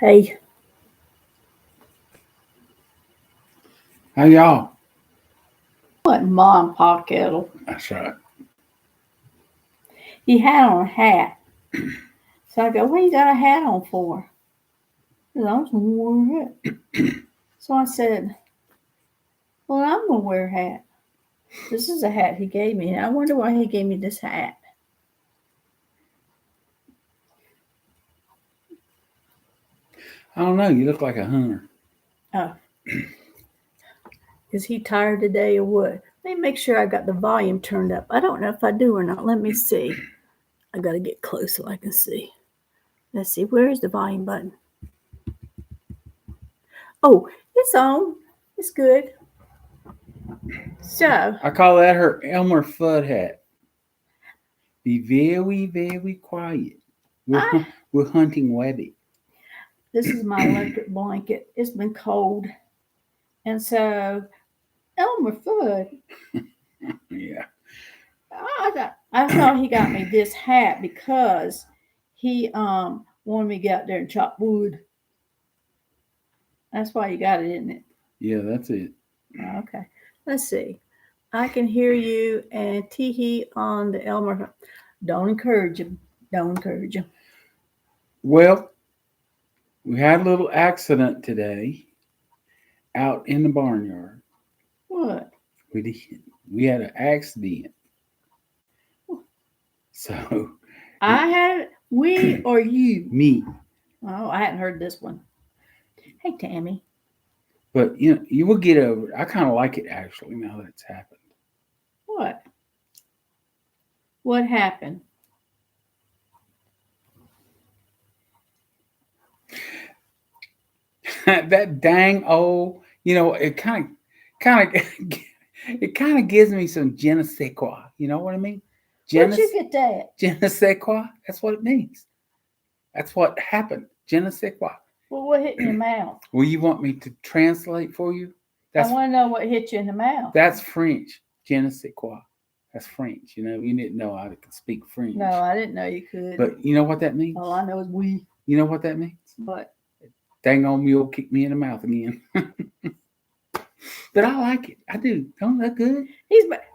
Hey, How y'all? what mom pot kettle? That's right. He had on a hat. So I go, what you got a hat on for? He said, I was gonna wear it. So I said, well, I'm gonna wear a hat. This is a hat he gave me, and I wonder why he gave me this hat. I don't know. You look like a hunter. Oh, is he tired today or what? Let me make sure I got the volume turned up. I don't know if I do or not. Let me see. I gotta get close so I can see. Let's see, where is the volume button? Oh, it's on. It's good. So I call that her Elmer Fudd hat. Be very, very quiet. We're hunting Webby. this is my electric blanket. It's been cold. And so Elmer Fudd, Yeah. I thought he got me this hat because he wanted me to get out there and chop wood. That's why you got it, isn't it? Yeah, that's it. Okay. Let's see. I can hear you and Teehee on the Elmer. Don't encourage him. Don't encourage him. Well, we had a little accident today out in the barnyard. What? We did. We had an accident. So I had it. We or you? me. Oh, I hadn't heard this one. Hey, Tammy. But you will get over it. I kind of like it actually now that it's happened. What? What happened? That dang old, it kind of gives me some je ne sais quoi. You know what I mean? Je Where'd ne, you get that? je ne sais quoi. That's what it means. That's what happened. Je ne sais quoi. Well, what hit in your mouth? Will you want me to translate for you? I want to know what hit you in the mouth. That's French. Je ne sais quoi. That's French. You didn't know I could speak French. No, I didn't know you could. But you know what that means? All I know is we. You know what that means? What? Dang old mule kicked me in the mouth again. But I like it. I do. Don't that good?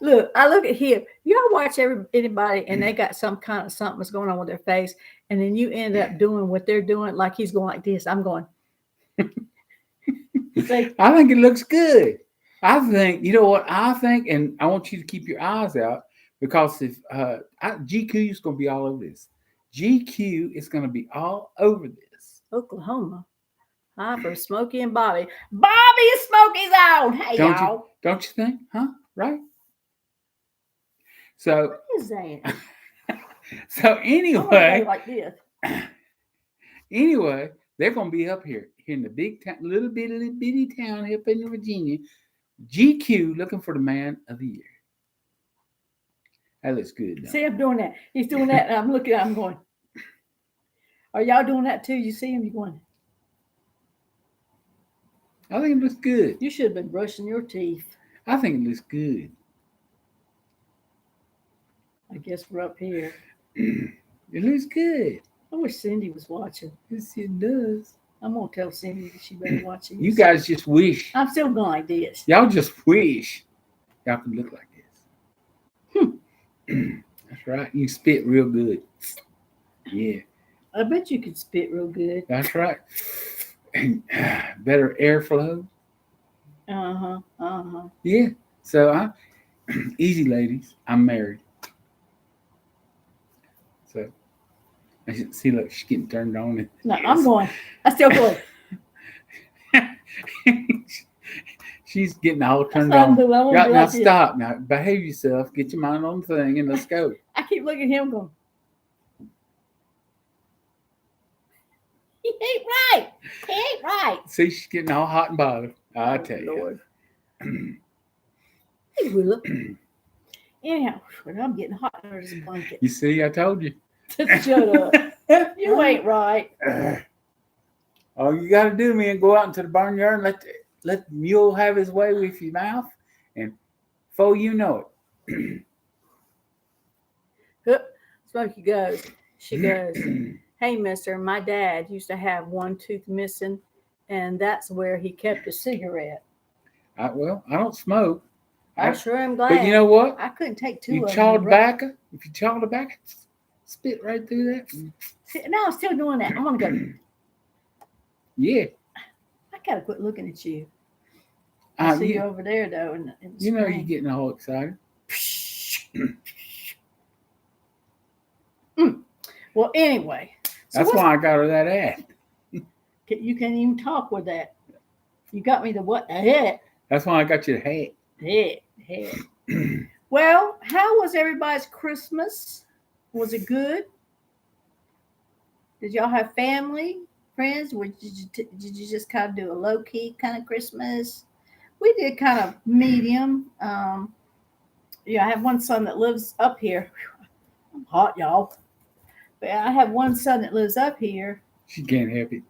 Look. I look at him. You all watch anybody, and they got some kind of something that's going on with their face, and then you end up doing what they're doing, like he's going like this. I'm going. I think it looks good. I think you know what I think, and I want you to keep your eyes out because if GQ is going to be all over this. GQ is going to be all over this. Oklahoma. Hi for Smokey and Bobby. Bobby and Smokey's out. Hey, y'all. Don't you think? Huh? Right? So what is that? So anyway, like this. Anyway, they're gonna be up here in the big town, little bitty town up in Virginia. GQ looking for the man of the year. That looks good. See, I'm doing that. He's doing that, and I'm looking at him going, are y'all doing that too? You see him, you're going, I think it looks good. You should have been brushing your teeth. I think it looks good. I guess we're up here. It looks good. I wish Cindy was watching. Yes, it does. I'm going to tell Cindy that she better watch it. You guys just wish. I'm still going like this. Y'all just wish y'all could look like this. That's right. You spit real good. Yeah. I bet you could spit real good. That's right. Better airflow. Yeah. So easy, ladies. I'm married. So I see, look, she's getting turned on. No, I'm going. I still going. She's getting all turned on. Now like stop. Now behave yourself. Get your mind on the thing, and let's go. I keep looking at him going. He ain't right. He ain't right. See, she's getting all hot and bothered. I tell you. Hey, Willa. Anyhow, I'm getting hot under this blanket. You see, I told you. Shut up. You ain't right. All you got to do, man, go out into the barnyard and let the mule have his way with your mouth, and before you know it. Smokey goes. She goes. Hey, mister, my dad used to have one tooth missing, and that's where he kept his cigarette. I don't smoke. I sure am glad. But you know what? I couldn't take two You of them. chaw tobacco. If you chaw tobacco, spit right through that. No, I'm still doing that. I'm going to go. Yeah. I got to quit looking at you. I see you over there, though. In the you know screen. you're getting all excited. Well, anyway. So that's why I got her that ad. You can't even talk with that. You got me the what? The head. That's why I got you the hat. Head. Well, how was everybody's Christmas? Was it good? Did y'all have family, friends? Or did you just kind of do a low-key kind of Christmas? We did kind of medium. I have one son that lives up here. I'm hot, y'all. But I have one son that lives up here. She can't help it.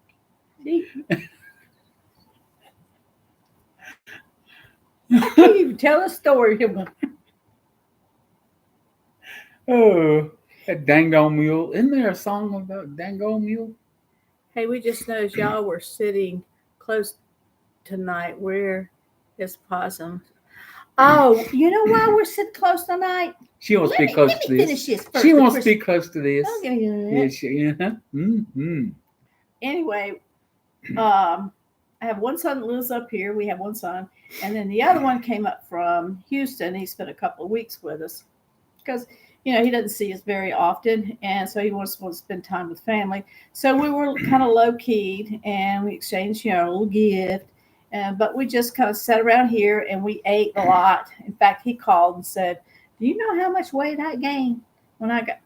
I can't even tell a story. Oh, that dang on mule. Isn't there a song about dang on mule? Hey, we just noticed y'all were sitting close tonight. Where is Possum? Oh, you know why we're sitting close tonight? She wants to be close to this. Finish this first. She wants to be close to this. Yeah, Anyway, I have one son that lives up here. We have one son. And then the other one came up from Houston. He spent a couple of weeks with us because, he doesn't see us very often. And so he wants to spend time with family. So we were kind of low-keyed and we exchanged, a little gift. But we just kind of sat around here and we ate a lot. In fact, he called and said, do you know how much weight I gained when I got...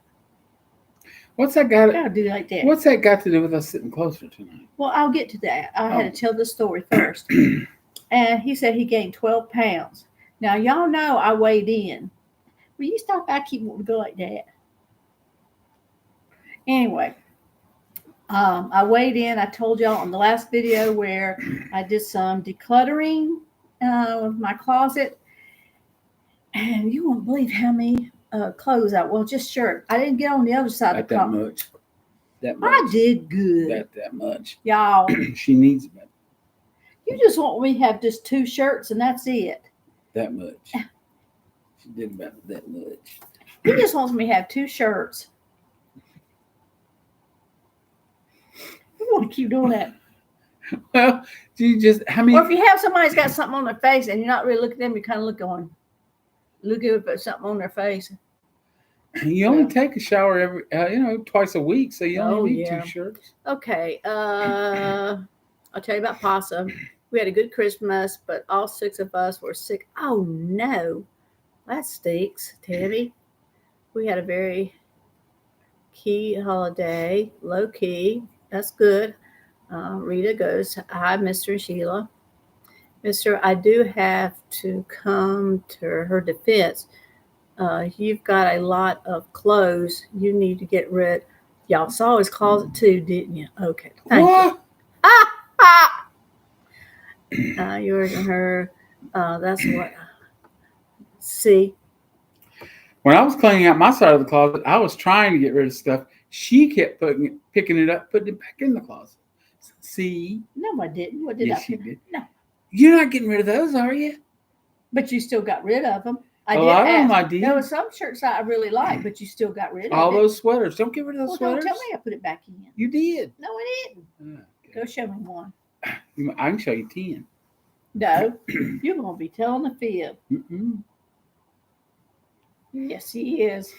What's that got to do like that? What's that got to do with us sitting closer tonight? Well, I'll get to that. I had to tell the story first. And he said he gained 12 pounds. Now, y'all know I weighed in. Will you stop? I keep wanting to go like that. Anyway, I weighed in. I told y'all on the last video where I did some decluttering with my closet. And you won't believe how many clothes just shirt. I didn't get on the other side of the closet. That much. I did good. That much. Y'all. She needs it. You just want me to have just 2 shirts and that's it. That much. She did about that much. He just wants me to have 2 shirts. You want to keep doing that. Well, do you just, how many? Or if you have somebody's got something on their face and you're not really looking at them, you kind of look at something on their face. You only take a shower every, twice a week, so you only need 2 shirts. Okay. I'll tell you about Possum. We had a good Christmas, but all 6 of us were sick. Oh, no. That stinks, Tammy. We had a very key holiday, low key. That's good. Rita goes, hi, Mr. Sheila. Mister, I do have to come to her defense. You've got a lot of clothes you need to get rid. Y'all saw his closet too, didn't you? Okay. Thank you. Yours and her. That's what. See. When I was cleaning out my side of the closet, I was trying to get rid of stuff. She kept picking it up, putting it back in the closet. See? No, I didn't. What did yes, I? You did. No. You're not getting rid of those, are you? But you still got rid of them. I did. There were some shirts I really liked, but you still got rid of all those sweaters. Don't get rid of those sweaters. Don't tell me I put it back in. You did. No, I didn't. Okay. Go show me one. I can show you 10. No, you're going to be telling the fib. Mm-mm. Yes, he is.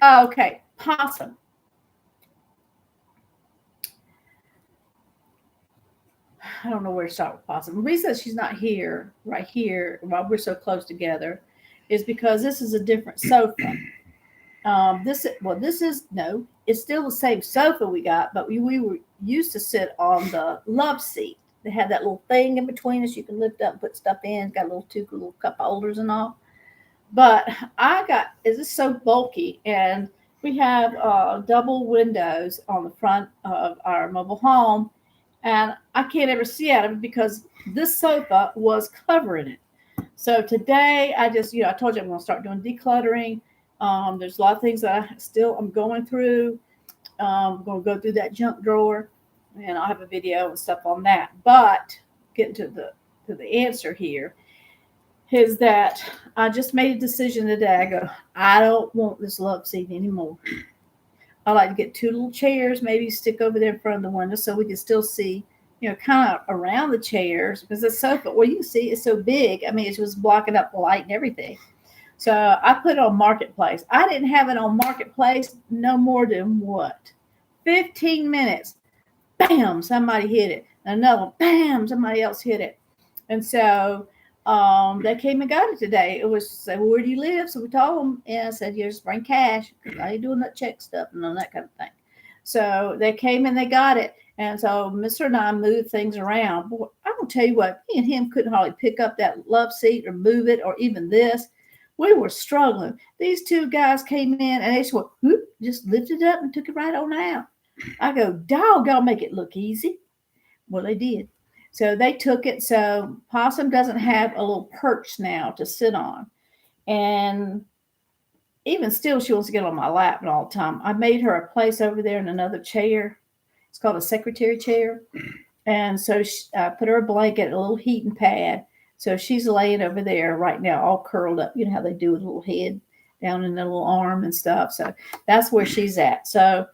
Okay, Possum. I don't know where to start with Possum. The reason she's not here, right here, while we're so close together, is because this is a different sofa. It's still the same sofa we got, but we were used to sit on the love seat. They had that little thing in between us you can lift up and put stuff in. It's got two little cup holders and all. But it's so bulky, and we have double windows on the front of our mobile home, and I can't ever see out of it because this sofa was covering it. So today, I told you I'm going to start doing decluttering. There's a lot of things that I'm going through. We're going to go through that junk drawer, and I'll have a video and stuff on that. But getting to the answer here is that I just made a decision today. I go, I don't want this love seat anymore. I like to get two little chairs, maybe stick over there in front of the window so we can still see, kind of around the chairs because the sofa, well, you can see it's so big. I mean, it was blocking up the light and everything. So I put it on Marketplace. I didn't have it on Marketplace no more than what? 15 minutes. Bam, somebody hit it. Another one, bam, somebody else hit it. And so they came and got it today. It was say, well, where do you live? So we told them, and I said, you just bring cash. I ain't doing that check stuff and all that kind of thing. So they came and they got it. And so Mr. and I moved things around. Boy, I'm gonna tell you what, me and him couldn't hardly pick up that love seat or move it or even this. We were struggling. These two guys came in and they just went, whoop, just lifted it up and took it right on out. I go, dog, y'all make it look easy. Well, they did. So they took it. So Possum doesn't have a little perch now to sit on. And even still, she wants to get on my lap all the time. I made her a place over there in another chair. It's called a secretary chair. And so I put her a blanket, a little heating pad. So she's laying over there right now, all curled up. You know how they do with a little head down in the little arm and stuff. So that's where she's at. So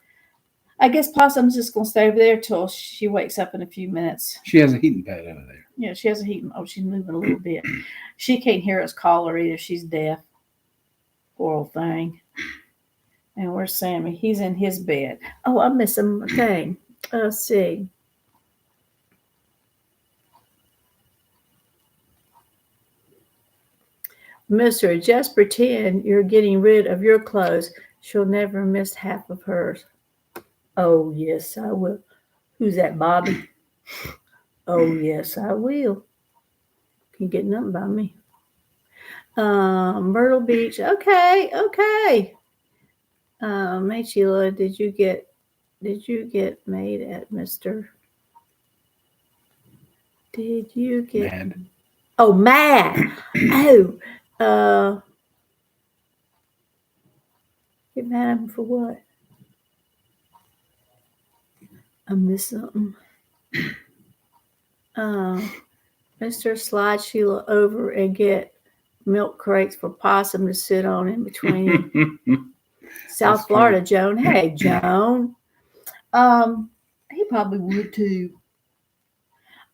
I guess Possum's just going to stay over there till she wakes up in a few minutes. She has a heating pad over there. Yeah, she has a heating. Oh, she's moving a little bit. She can't hear us call her either. She's deaf. Poor old thing. And where's Sammy? He's in his bed. Oh, I miss him. Okay. Let's see. Mister, just pretend you're getting rid of your clothes. She'll never miss half of hers. Oh, yes, I will. Who's that, Bobby? Oh, yes, I will. Can't get nothing by me. Myrtle Beach. Okay. Hey, Sheila, did you get made at Mr. Did you get Mad. Oh, mad. Oh, get mad at him for what? I missed something. Mr. Slide Sheila over and get milk crates for Possum to sit on in between. South Florida, Joan. Hey, Joan. He probably would too.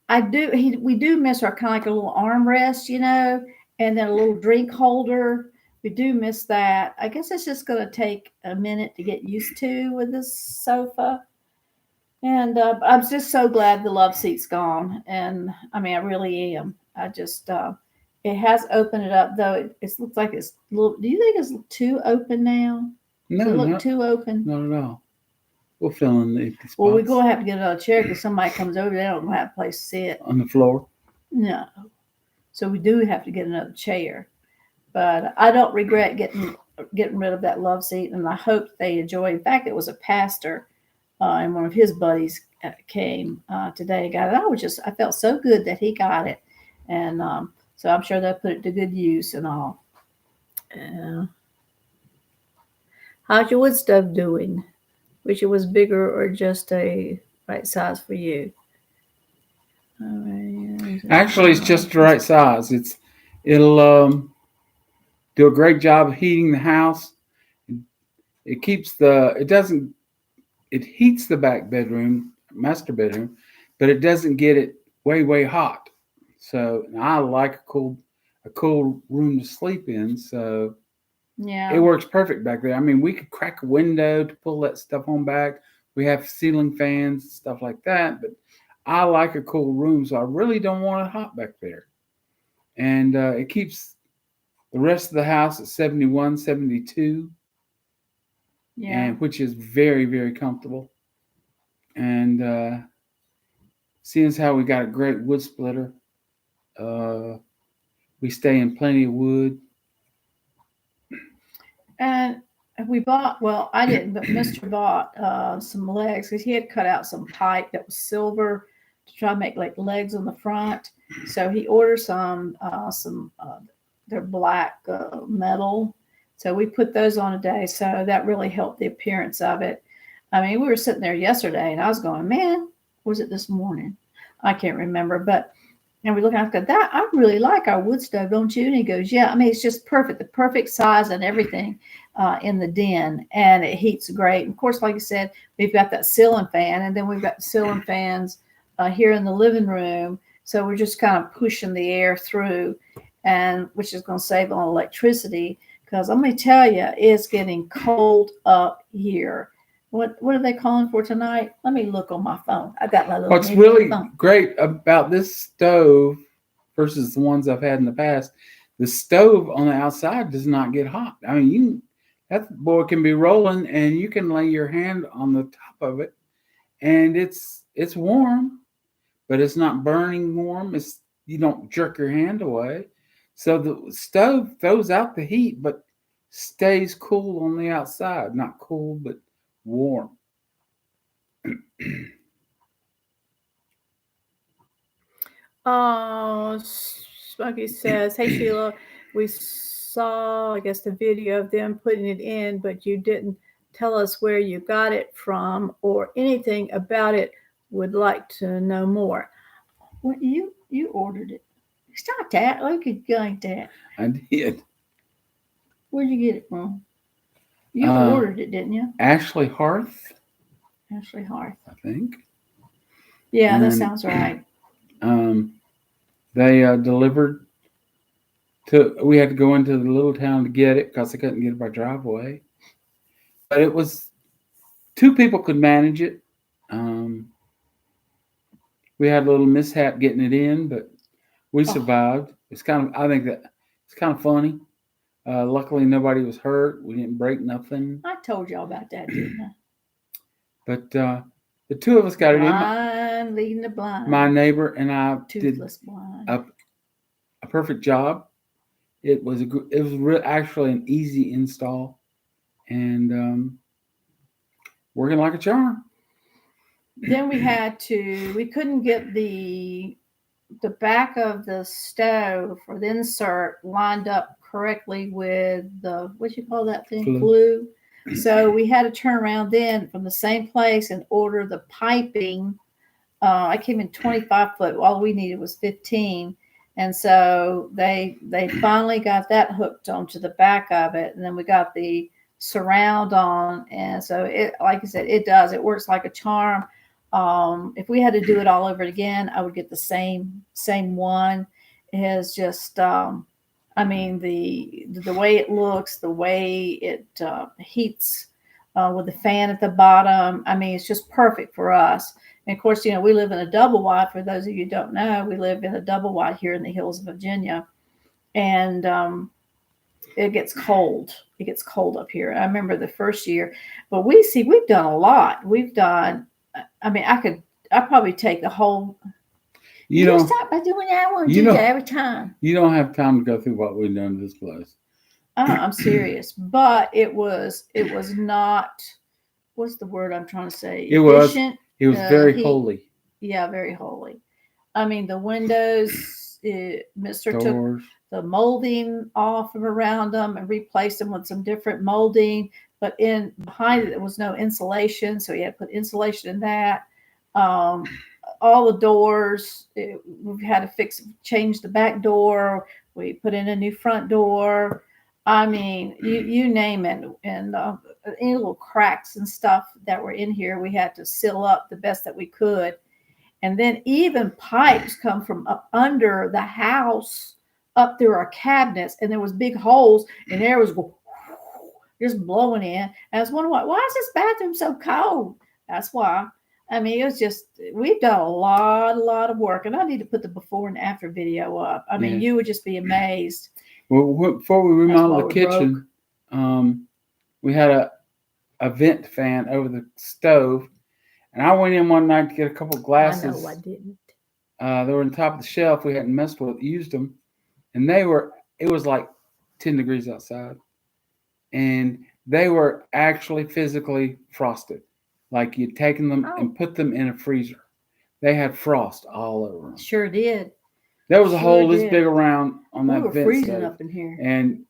We do miss our kind of like a little armrest, and then a little drink holder. We do miss that. I guess it's just going to take a minute to get used to with this sofa. And I'm just so glad the love seat's gone. And I mean, I really am. I just, it has opened it up, though. It looks like it's a little, do you think it's too open now? No, Does it look too open? Not at all. We'll fill in the empty spots. Well, we're going to have to get another chair because somebody comes over, they don't have a place to sit. On the floor? No. So we do have to get another chair. But I don't regret getting rid of that love seat, and I hope they enjoy. In fact, it was a pastor and one of his buddies came today, got it. I felt so good that he got it. And so I'm sure they'll put it to good use and all. How's your wood stove doing? Wish it was bigger or just a right size for you? Actually, it's just the right size. It'll do a great job of heating the house. It heats the back bedroom, master bedroom, but it doesn't get it way hot. So I like a cool room to sleep in. So yeah, it works perfect back there. I mean, we could crack a window to pull that stuff on back. We have ceiling fans, stuff like that. But I like a cool room, so I really don't want it hot back there. And it keeps the rest of the house at 71, 72. Yeah. And which is very, very comfortable. And seeing as how we got a great wood splitter, we stay in plenty of wood. And we bought, well, I didn't, but Mr. bought some legs because he had cut out some pipe that was silver to try to make like legs on the front. So he ordered some they're black metal. So we put those on today. So that really helped the appearance of it. I mean, we were sitting there yesterday, and I was going, man, was it this morning? I can't remember, but and we look at that. I really like our wood stove, don't you? And he goes, yeah. I mean, it's just perfect, the perfect size and everything in the den, and it heats great. And of course, like I said, we've got that ceiling fan, and then we've got the ceiling fans here in the living room. So we're just kind of pushing the air through, and which is going to save on electricity. Because let me tell you, it's getting cold up here. What are they calling for tonight? Let me look on my phone. I got my little. What's really great about this stove versus the ones I've had in the past, the stove on the outside does not get hot. I mean, that boy can be rolling, and you can lay your hand on the top of it, and it's warm, but it's not burning warm. You don't jerk your hand away. So the stove throws out the heat, but stays cool on the outside. Not cool, but warm. Oh, Smokey says, hey, Sheila, we saw, I guess, the video of them putting it in, but you didn't tell us where you got it from or anything about it. Would like to know more. Well, you ordered it. Stop that. Look at you like that. I did. Where'd you get it from? You ordered it, didn't you? Ashley Hearth. Ashley Hearth. I think. Yeah, that sounds right. They delivered we had to go into the little town to get it because they couldn't get it by driveway. But it was, 2 people could manage it. We had a little mishap getting it in, but we survived. I think that it's kind of funny. Luckily, nobody was hurt. We didn't break nothing. I told y'all about that, didn't I? But the 2 of us got it in. Blind leading the blind. My neighbor and I Toothless did blind. a perfect job. It was actually an easy install, and working like a charm. Then we couldn't get the back of the stove or the insert lined up correctly with the, what you call that thing? Glue. So we had to turn around then from the same place and order the piping. I came in 25 foot. All we needed was 15. And so they finally got that hooked onto the back of it. And then we got the surround on. And so it, like I said, it works like a charm. If we had to do it all over again, I would get the same one. It has just, I mean, the way it looks, the way it heats with the fan at the bottom. I mean, it's just perfect for us. And of course, we live in a double wide. For those of you who don't know, we live in a double wide here in the hills of Virginia. And it gets cold. It gets cold up here. I remember the first year. But we've done a lot. We've done, I mean, I'd probably take the whole. You don't stop by doing that. I want to do that every time. You don't have time to go through what we've done to this place. I'm serious. But it was not, what's the word I'm trying to say? Efficient. It was very holy. Yeah, very holy. I mean, the windows, Mr. Doors. Took the molding off from around them and replaced them with some different molding. But behind it, there was no insulation. So he had to put insulation in that. All the doors, we've had to change the back door. We put in a new front door. I mean, you name it. And any little cracks and stuff that were in here, we had to seal up the best that we could. And then even pipes come from up under the house up through our cabinets. And there was big holes and air was just blowing in. And I was wondering, why is this bathroom so cold? That's why. I mean, it was just, we've done a lot of work. And I need to put the before and after video up. I mean, you would just be amazed. Well, before we remodeled the kitchen, we had a vent fan over the stove. And I went in one night to get a couple of glasses. I know, I didn't. They were on top of the shelf. We hadn't messed with, used them. And it was like 10 degrees outside. And they were actually physically frosted. Like you'd taken them and put them in a freezer. They had frost all over them. Sure did. There was a hole this big around on that vent. We were freezing up in here. And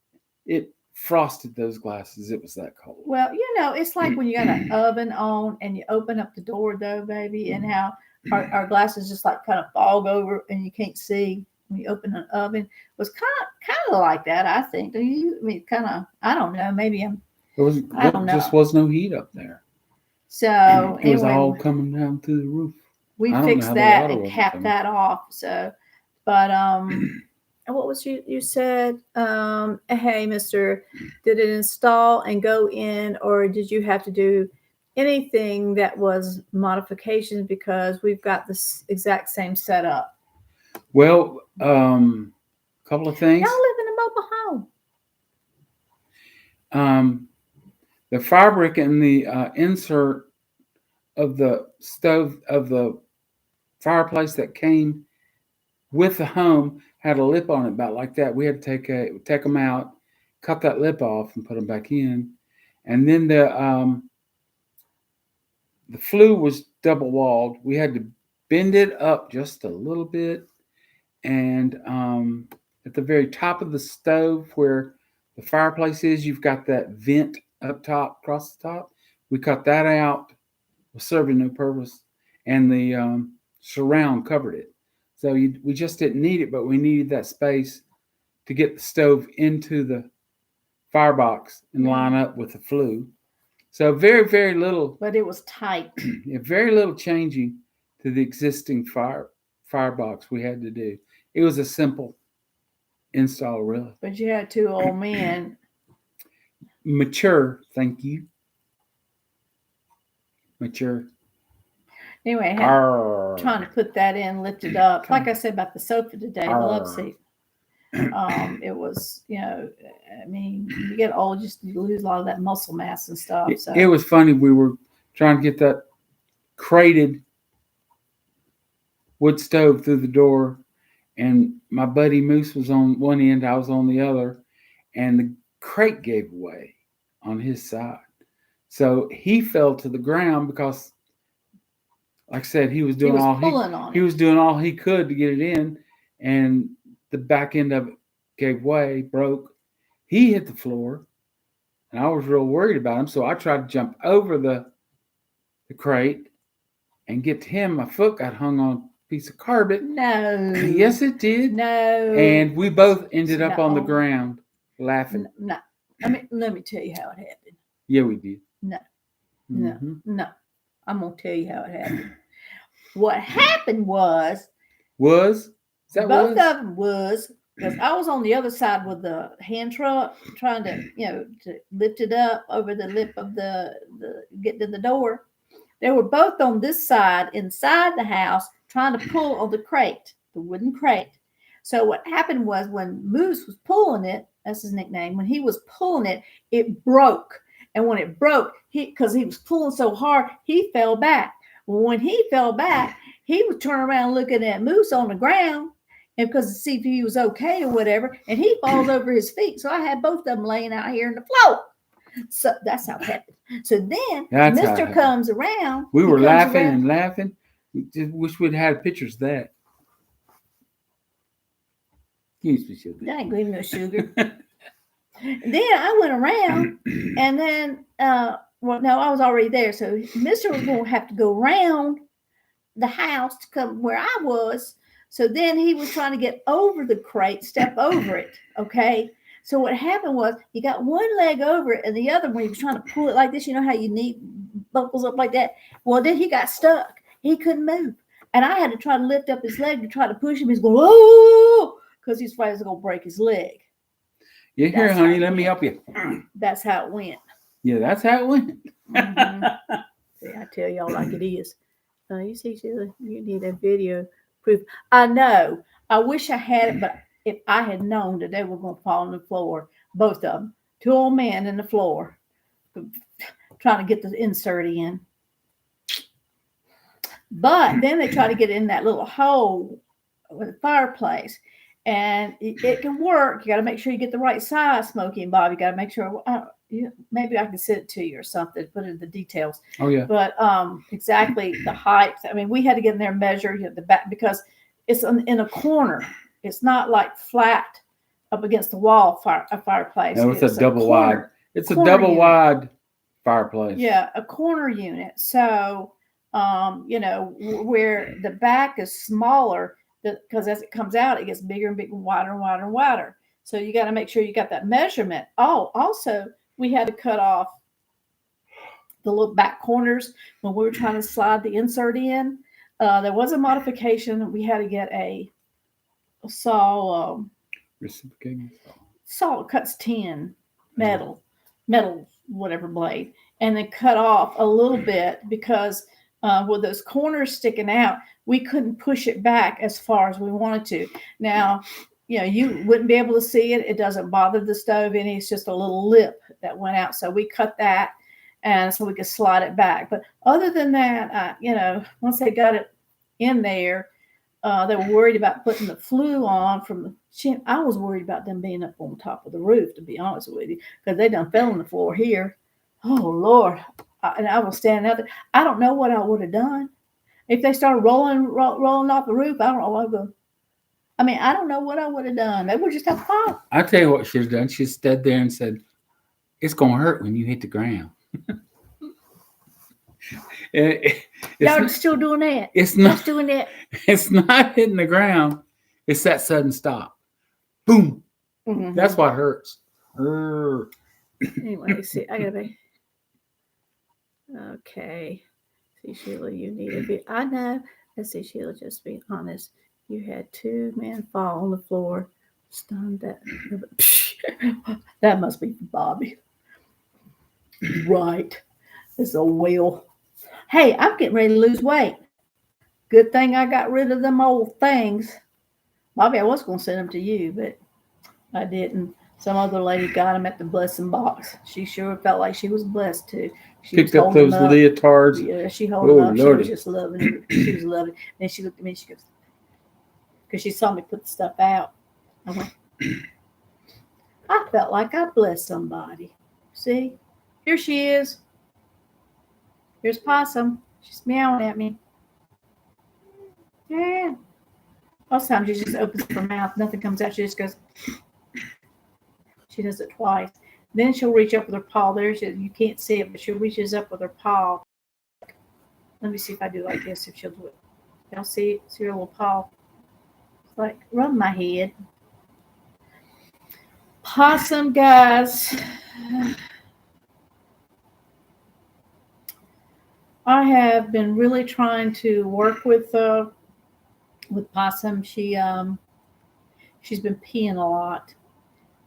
it frosted those glasses. It was that cold. Well, it's like when you got an oven on and you open up the door, though, baby, and how our glasses just like kind of fog over and you can't see when you open an oven. It was kind of like that, I think. Do you? I mean, kind of. I don't know. Maybe I don't know. Just was no heat up there. So It was anyway, all coming down through the roof. we I don't know fixed how the that water and wasn't capped coming. that off. So, but what was you said? Hey, Mister, did it install and go in, or did you have to do anything that was modifications because we've got this exact same setup? Well, couple of things. Y'all live in a mobile home. The fabric and the insert of the stove of the fireplace that came with the home had a lip on it about like that. We had to take them out, cut that lip off, and put them back in. And then the flue was double walled. We had to bend it up just a little bit, and at the very top of the stove where the fireplace is, you've got that vent up top, across the top. We cut that out. It was serving no purpose, and the surround covered it. So we just didn't need it, but we needed that space to get the stove into the firebox and line up with the flue. So very, very little. But it was tight. Very little changing to the existing firebox we had to do. It was a simple install, really. But you had two old men. Mature, thank you. Mature. Anyway, trying to put that in, lift it up. Like I said about the sofa today, the love seat. It was, I mean, you get old, you lose a lot of that muscle mass and stuff. So. It was funny. We were trying to get that crated wood stove through the door, and my buddy Moose was on one end, I was on the other, and the crate gave way on his side. So he fell to the ground because, like I said, he was doing all he could to get it in, and the back end of it gave way, broke. He hit the floor, and I was real worried about him. So I tried to jump over the crate and get to him. My foot got hung on a piece of carpet. No. Yes, it did. No. And we both ended up on the ground laughing. No. I mean, let me tell you how it happened. Yeah, we did. No. No. I'm going to tell you how it happened. What happened was both of them was because I was on the other side with the hand truck trying to to lift it up over the lip of the get to the door. They were both on this side inside the house trying to pull on the crate, the wooden crate. So what happened was when Moose was pulling it, that's his nickname, when he was pulling it, it broke. And when it broke, because he was pulling so hard, he fell back. When he fell back, he was turning around looking at Moose on the ground, and because to see if he was okay or whatever, and he falls over his feet. So I had both of them laying out here in the floor. So that's how it happened. So then Mr. comes around. We were laughing and laughing. We just wish we'd had pictures of that. Excuse me, sugar. I ain't giving no sugar. Then I went around, and then well, no, I was already there. So Mr. was going to have to go around the house to come where I was. So then he was trying to get over the crate, step over it. Okay. So what happened was he got one leg over it, and the other one he was trying to pull it like this. You know how you need buckles up like that? Well, then he got stuck. He couldn't move. And I had to try to lift up his leg to try to push him. He's going, oh, because he's afraid he's going to break his leg. Yeah, here, honey, let me help you. That's how it went. Yeah, that's how it went. Mm-hmm. See, I tell y'all like it is. You see, Sheila, you need that video proof. I know. I wish I had it, but if I had known that they were going to fall on the floor, both of them, two old men in the floor, trying to get the insert in. But then they try to get it in that little hole with the fireplace. And it can work. You got to make sure you get the right size, Smokey and Bob. You got to make sure. Maybe I can send it to you or something. Put in the details. Oh yeah. But exactly the height. I mean, we had to get in there and measure the back because it's in a corner. It's not like flat up against the wall a fireplace. No, it's a double corner, wide. It's a corner double unit. wide fireplace. Yeah, a corner unit. So, where the back is smaller, because as it comes out, it gets bigger and bigger, wider and wider and wider. So you got to make sure you got that measurement. Oh, also, we had to cut off the little back corners when we were trying to slide the insert in. There was a modification. We had to get a saw. Reciprocating. Saw cuts tin, metal, whatever blade, and then cut off a little bit because with those corners sticking out, we couldn't push it back as far as we wanted to. Now, you wouldn't be able to see it. It doesn't bother the stove any. It's just a little lip that went out. So we cut that, and so we could slide it back. But other than that, once they got it in there, they were worried about putting the flue on from the chin. I was worried about them being up on top of the roof, to be honest with you, because they done fell on the floor here. Oh, Lord. And I was standing out there. I don't know what I would have done. If they started rolling off the roof, I don't know. I don't know what I would have done. They would just have popped. I tell you what she should have done. She stood there and said, "It's gonna hurt when you hit the ground." Y'all still doing that? It's not Just doing that. It's not hitting the ground. It's that sudden stop. Boom. Mm-hmm. That's what hurts. Anyway, see, I gotta be okay. See, Sheila, you need to be. I know. Let's see, Sheila. Just be honest. You had 2 men fall on the floor, stunned. That must be Bobby. Right. It's a whale. Hey, I'm getting ready to lose weight. Good thing I got rid of them old things. Bobby, I was going to send them to you, but I didn't. Some other lady got them at the blessing box. She sure felt like she was blessed too. She picked up those leotards. Yeah, she held them up. Lordy. She was just loving it. She was loving it. Then she looked at me. She goes, because she saw me put the stuff out. I went, I felt like I blessed somebody. See, here she is. Here's Possum. She's meowing at me. Yeah. Most times she just opens her mouth. Nothing comes out. She just goes. She does it twice. Then she'll reach up with her paw. You can't see it, but she reaches up with her paw. Let me see if I do like this, if she'll do it. Y'all see it? See her little paw? It's like, rub my head. Possum, guys. I have been really trying to work with Possum. She's been peeing a lot,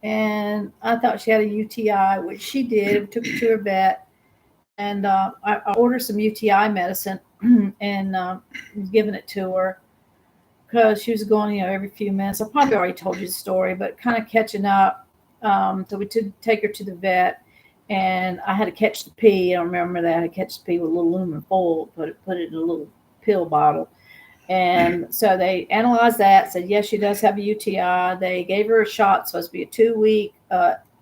and I thought she had a UTI, which she did. We took her to her vet, and I ordered some UTI medicine and was giving it to her because she was going, every few minutes. I probably already told you the story, but kind of catching up. So we take her to the vet. And I had to catch the pee. I remember that. I had to catch the pee with a little aluminum foil, put it in a little pill bottle. And so they analyzed that, said, yes, she does have a UTI. They gave her a shot, supposed to be a 2-week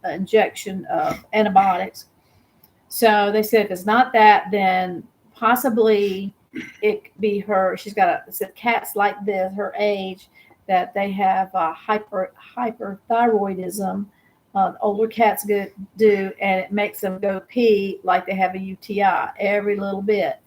injection of antibiotics. So they said, if it's not that, then possibly it could be her. She's got cats like this, her age, that they have hyperthyroidism. Older cats do, and it makes them go pee like they have a UTI every little bit.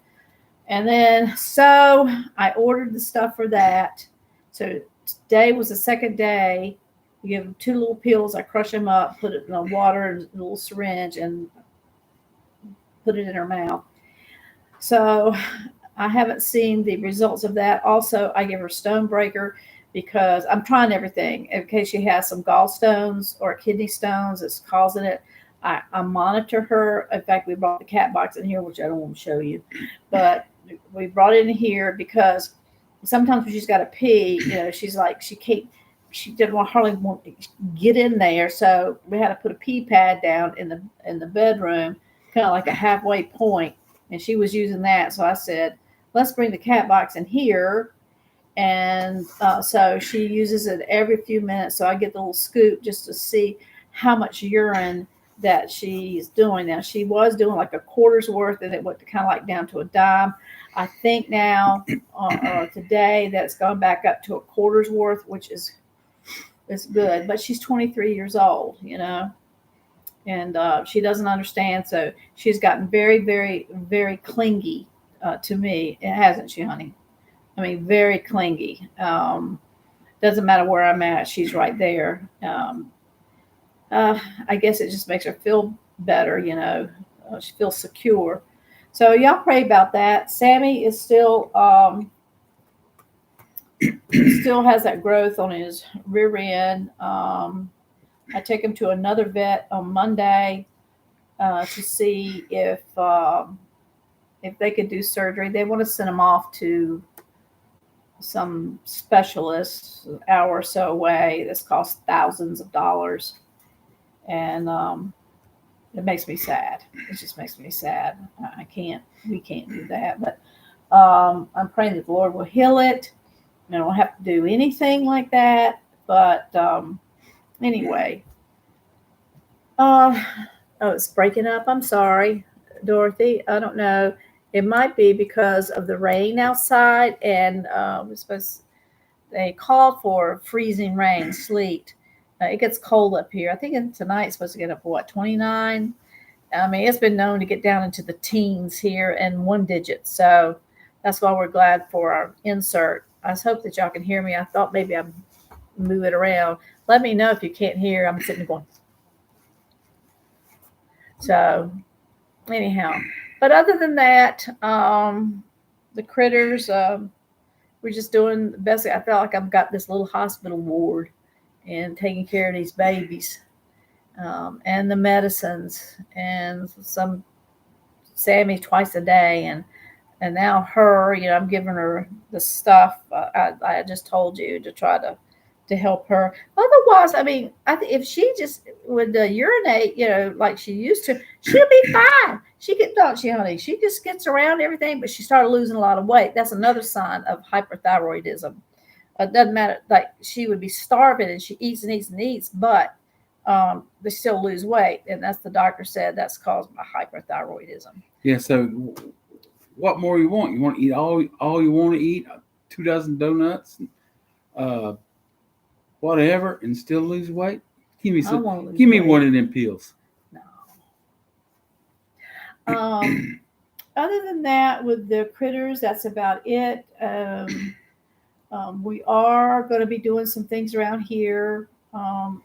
And then, so I ordered the stuff for that. So today was the second day. You give them 2 little pills. I crush them up, put it in the water and a little syringe, and put it in her mouth. So I haven't seen the results of that. Also, I give her Stonebreaker, because I'm trying everything in case she has some gallstones or kidney stones that's causing it. I monitor her. In fact, we brought the cat box in here, which I don't want to show you, but we brought it in here because sometimes when she's got to pee, she's like, she didn't hardly want to get in there. So we had to put a pee pad down in the bedroom, kind of like a halfway point, and she was using that. So I said, let's bring the cat box in here. And so she uses it every few minutes. So I get the little scoop just to see how much urine that she's doing. Now, she was doing like a quarter's worth, and it went kind of like down to a dime. I think now today that's gone back up to a quarter's worth, which is it's good. But she's 23 years old, you know, and she doesn't understand. So she's gotten very, very, very clingy to me. It hasn't she, honey? I mean, very clingy. Doesn't matter where I'm at, she's right there. I guess it just makes her feel better, you know. She feels secure. So y'all pray about that. Sammy is still has that growth on his rear end. I take him to another vet on Monday to see if they could do surgery. They want to send him off to some specialist an hour or so away. This costs thousands of dollars, and it makes me sad. It just makes me sad. I can't. We can't do that. But I'm praying that the Lord will heal it. I don't have to do anything like that. But anyway, oh, it's breaking up. I'm sorry, Dorothy. I don't know. It might be because of the rain outside, and they called for freezing rain, sleet. It gets cold up here. I think tonight it's supposed to get up to what, 29? I mean, it's been known to get down into the teens here and one digit. So that's why we're glad for our insert. I hope that y'all can hear me. I thought maybe I'd move it around. Let me know if you can't hear. I'm sitting going. So anyhow, but other than that, the critters, we're just doing the best. I feel like I've got this little hospital ward and taking care of these babies, and the medicines, and some Sammy twice a day, and now her, you know, I'm giving her the stuff I just told you to try to help her. Otherwise, I mean, if she just would urinate, you know, like she used to, she'll be fine. Don't she, honey? She just gets around everything, but she started losing a lot of weight. That's another sign of hyperthyroidism. It doesn't matter. Like she would be starving and she eats and eats and eats, but they still lose weight. And that's the doctor said that's caused by hyperthyroidism. Yeah. So what more you want? You want to eat all you want to eat, 2 dozen donuts, whatever, and still lose weight? Give me one of them pills. No. Other than that, with the critters, that's about it. We are going to be doing some things around here.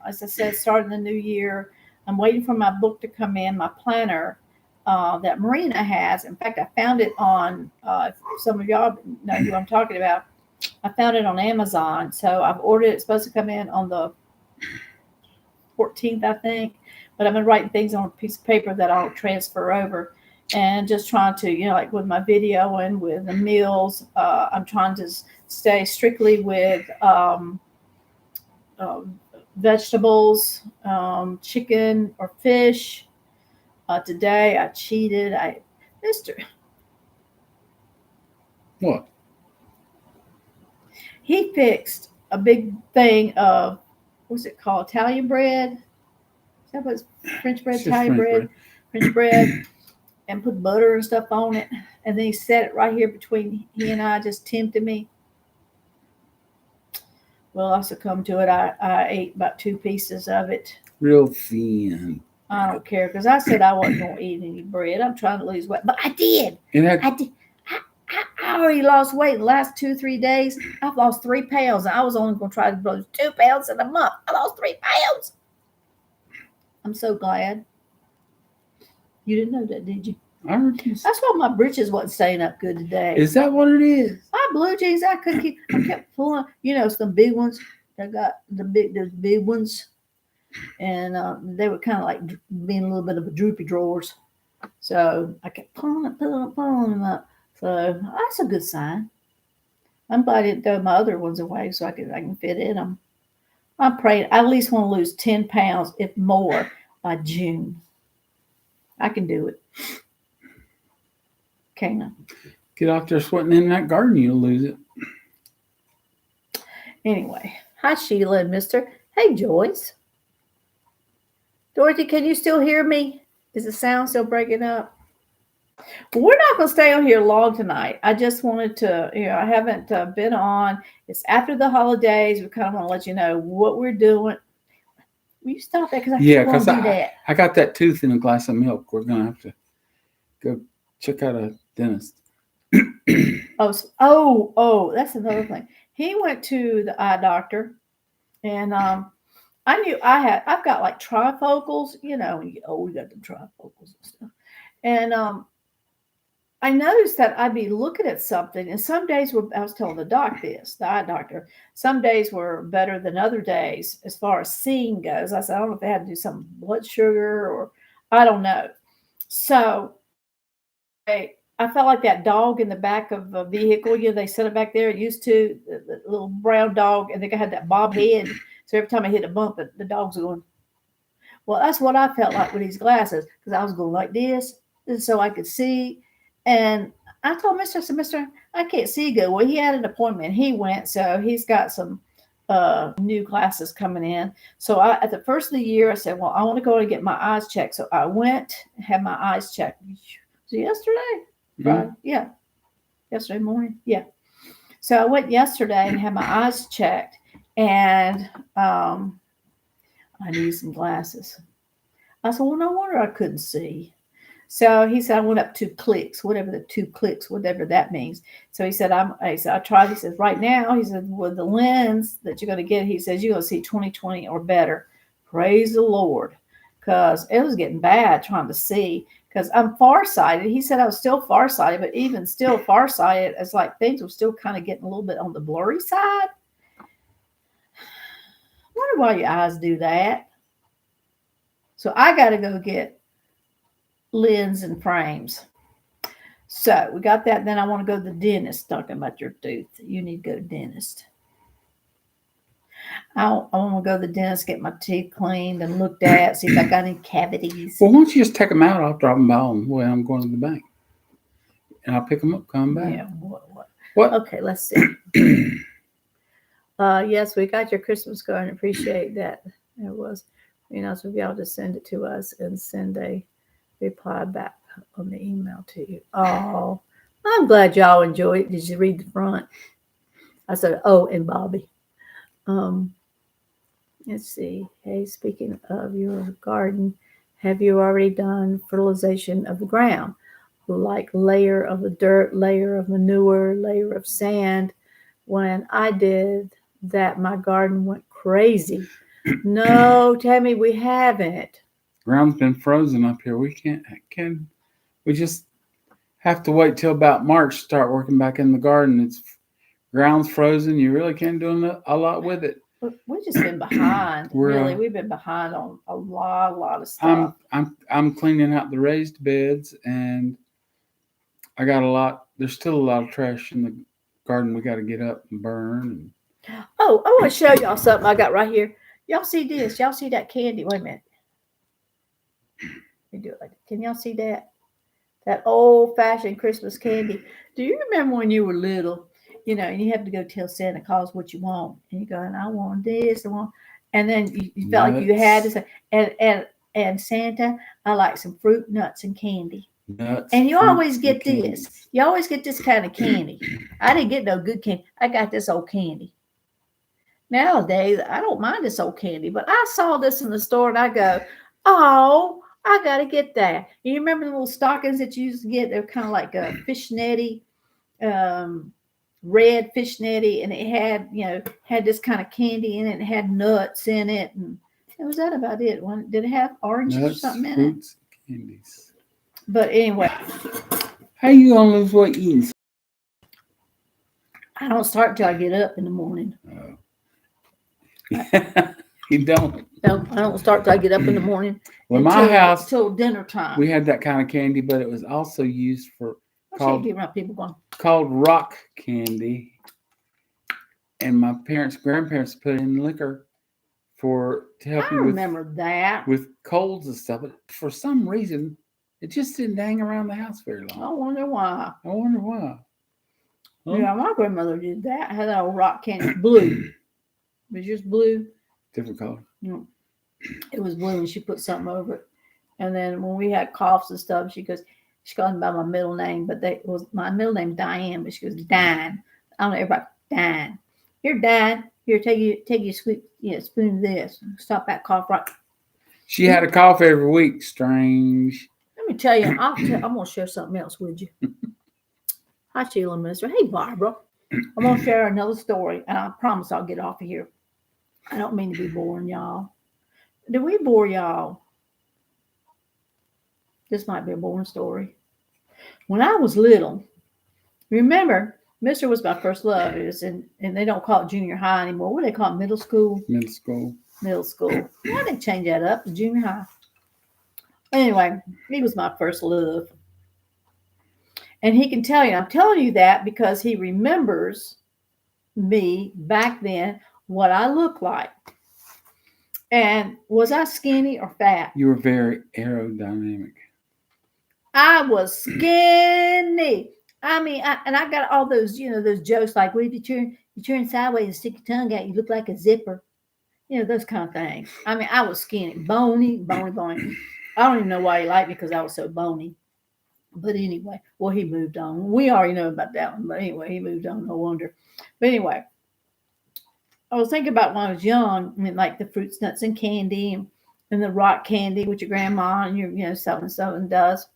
As I said, starting the new year, I'm waiting for my book to come in, my planner that Marina has. In fact, I found it on, some of y'all know who I'm talking about. I found it on Amazon. So I've ordered it. It's supposed to come in on the 14th, I think. But I've been writing things on a piece of paper that I'll transfer over. And just trying to, you know, like with my video and with the meals, I'm trying to stay strictly with vegetables, chicken or fish. Today I cheated. What? He fixed a big thing of, what's it called? Italian bread? Is that what's French bread? Italian bread? French bread. And put butter and stuff on it. And then he set it right here between he and I, just tempted me. Well, I succumbed to it. I ate about 2 pieces of it. Real thin. I don't care, because I said I wasn't going to eat any bread. I'm trying to lose weight. But I did. I did. I already lost weight in the last 2-3 days. I've lost 3 pounds. I was only going to try to lose 2 pounds in a month. I lost 3 pounds. I'm so glad. You didn't know that, did you? I heard you. That's why my britches wasn't staying up good today. Is that what it is? My blue jeans, I kept pulling, you know, some big ones. I got those big ones. And they were kind of like being a little bit of a droopy drawers. So I kept pulling them up. So that's a good sign. I'm glad I didn't throw my other ones away so I can fit in them. I'm praying I at least want to lose 10 pounds, if more, by June. I can do it. Can't I? Get out there sweating in that garden, you'll lose it. Anyway, hi Sheila and Mister. Hey Joyce. Dorothy, can you still hear me? Is the sound still breaking up? But we're not going to stay on here long tonight. I just wanted to, I haven't been on. It's after the holidays. We kind of want to let you know what we're doing. Will you stop that? Because I Yeah, keep wanting because to do that. I got that tooth in a glass of milk. We're going to have to go check out a dentist. Oh, that's another thing. He went to the eye doctor, and I knew I've got like trifocals, we got the trifocals and stuff. And I noticed that I'd be looking at something, and some days I was telling the eye doctor, some days were better than other days as far as seeing goes. I said, I don't know if they had to do some blood sugar or I don't know. So I felt like that dog in the back of a vehicle. They set it back there. It used to, the little brown dog, and they had that bob head. So every time I hit a bump, the dog's going. Well, that's what I felt like with these glasses because I was going like this, so I could see. And I told Mister, I said, Mister, I can't see good. Well, he had an appointment. He went, so he's got some new glasses coming in. So at the first of the year, I said, well, I want to go and get my eyes checked. So I went, had my eyes checked. Was it yesterday? Friday? Yeah. Yesterday morning? Yeah. So I went yesterday and had my eyes checked, and I need some glasses. I said, well, no wonder I couldn't see. So he said, I went up 2 clicks, whatever that means. So he said, I tried. He says, right now, he said, with the lens that you're going to get, he says, you're going to see 20/20 or better. Praise the Lord. Because it was getting bad trying to see. Because I'm farsighted. He said I was still farsighted, but even still farsighted, it's like things were still kind of getting a little bit on the blurry side. I wonder why your eyes do that. So I got to go get lens and frames. So we got that. Then I want to go to the dentist. Talking about your tooth, you need to go to the dentist. I want to go to the dentist, get my teeth cleaned and looked at, see if I got any cavities. Well, why don't you just take them out? I'll drop them by on the way I'm going to the bank, and I'll pick them up, come back. Yeah. What? Okay, let's see. Yes, we got your Christmas card and appreciate that. It was, so if y'all just send it to us and send a reply back on the email to you. Oh, I'm glad y'all enjoyed it. Did you read the front? I said, oh, and Bobby. Let's see. Hey, speaking of your garden, have you already done fertilization of the ground? Like layer of the dirt, layer of manure, layer of sand. When I did that, my garden went crazy. No, Tammy, we haven't. Ground's been frozen up here. We we just have to wait till about March to start working back in the garden. It's ground's frozen. You really can't do a lot with it. We've just been behind. Really, we've been behind on a lot of stuff. I'm cleaning out the raised beds, and I got a lot. There's still a lot of trash in the garden. We got to get up and burn. Oh, I want to show y'all something I got right here. Y'all see this? Y'all see that candy? Wait a minute. Let me do it like that. Can y'all see that? That old-fashioned Christmas candy. Do you remember when you were little? And you have to go tell Santa Claus what you want, and you go, and I want this, and then you felt like you had to say, and Santa, I like some fruit, nuts, and candy. And you always get this. Candies. You always get this kind of candy. I didn't get no good candy. I got this old candy. Nowadays, I don't mind this old candy, but I saw this in the store, and I go, oh, I got to get that. You remember the little stockings that you used to get? They're kind of like a fishnetty, red fishnetty, and it had this kind of candy in it. And it had nuts in it, and was that about it? Did it have oranges or something in it? Candies. But anyway, how you gonna lose weight eating? I don't start till I get up in the morning. Oh. You don't? No, I don't start till I get up in the morning. Well, my house till dinner time. We had that kind of candy, but it was also used for called rock candy. And my grandparents put in liquor to help you with colds and stuff. But for some reason, it just didn't hang around the house very long. I wonder why. Huh? Yeah, my grandmother did that. Had that old rock candy, blue. It was just blue. Different color. It was blue, and she put something over it. And then when we had coughs and stuff, she goes, She called me by my middle name, but it was my middle name Diane, but she goes Dan. I don't know everybody Dan. Here, Dad. Here, take your sweet spoon of this. Stop that cough right. She had a cough every week. Strange. Let me tell you, I'm gonna share something else with you. Hi, Sheila Minister. Hey, Barbara. I'm gonna share another story, and I promise I'll get off of here. I don't mean to be boring, y'all. Do we bore y'all? This might be a boring story. When I was little, remember, Mister was my first love. It was and they don't call it junior high anymore. What do they call it? Middle school? Middle school. Middle school. Why did they change that up to junior high? Anyway, he was my first love. And he can tell you, I'm telling you that because he remembers me back then, what I looked like. And was I skinny or fat? You were very aerodynamic. I was skinny. I mean, I got all those, those jokes like, well, if you turn sideways and stick your tongue out, you look like a zipper. Those kind of things. I mean, I was skinny, bony. I don't even know why he liked me because I was so bony. But anyway, well, he moved on. We already know about that one. But anyway, he moved on. No wonder. But anyway, I was thinking about when I was young, I mean, like the fruits, nuts, and candy and the rock candy, which your grandma and your, so-and-so does.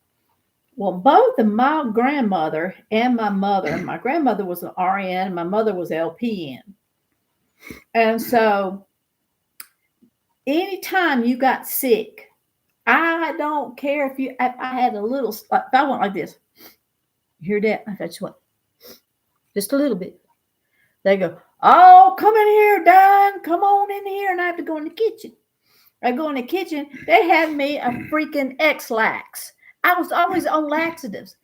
Well, both of my grandmother and my mother, my grandmother was an RN and my mother was LPN. And so anytime you got sick, I don't care if I had a little, if I went like this, you hear that? I just went, just a little bit. They go, oh, come in here, Don. Come on in here. And I have to go in the kitchen. I go in the kitchen. They had me a freaking X-Lax. I was always on laxatives.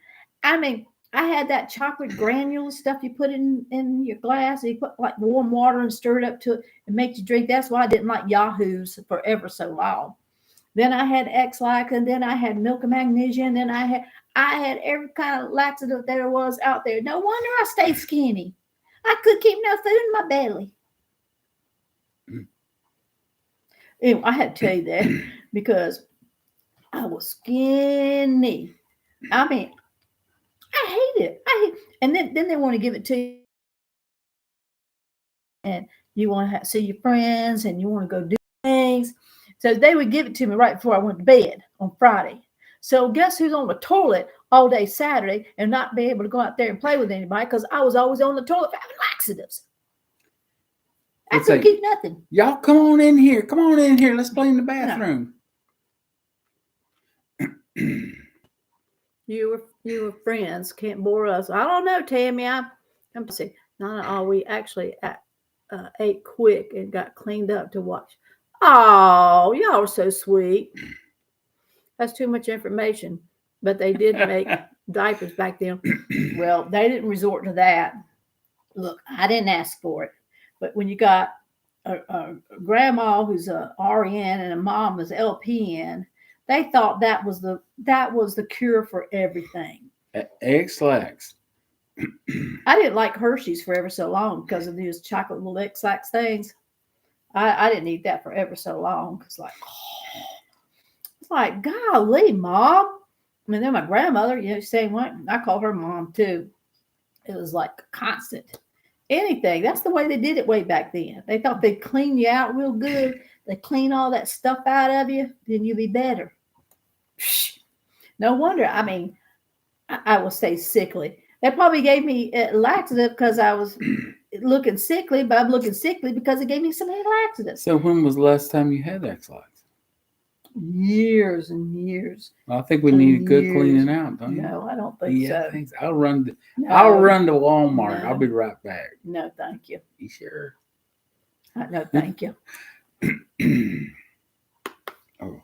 I mean, I had that chocolate granule stuff you put in your glass. You put like warm water and stir it up to it and make you drink. That's why I didn't like Yahoos for ever so long. Then I had X-Lax, and then I had milk and magnesia, and then I had every kind of laxative there was out there. No wonder I stayed skinny. I could keep no food in my belly. Anyway, I had to tell you that because I was skinny. I mean, I hate it. And then they want to give it to you. And you want to see your friends and you want to go do things. So they would give it to me right before I went to bed on Friday. So guess who's on the toilet all day Saturday and not be able to go out there and play with anybody because I was always on the toilet for having laxatives. I couldn't keep nothing. Y'all come on in here. Come on in here. Let's play in the bathroom. No. You were friends. Can't bore us. I don't know, Tammy. I'm see. Not all. We actually ate quick and got cleaned up to watch. Oh, y'all are so sweet. That's too much information. But they did make diapers back then. Well, they didn't resort to that. Look, I didn't ask for it. But when you got a grandma who's a RN and a mom who's LPN, they thought that was the cure for everything. X-Lax. I didn't like Hershey's for ever so long because of these chocolate little X-Lax things. I didn't eat that for ever so long because it's like, golly, Mom. I mean, then my grandmother, same way. I call her Mom too. It was like constant. Anything. That's the way they did it way back then. They thought they'd clean you out real good. They clean all that stuff out of you, then you'll be better. No wonder. I mean, I will say sickly. They probably gave me laxative because I was looking sickly, but I'm looking sickly because it gave me so many laxatives. So when was the last time you had X-Lax? Years and years. I think we need a good cleaning out, don't you? No, I don't think so. I'll run to Walmart. No. I'll be right back. No, thank you. You sure? No, thank you. Oh.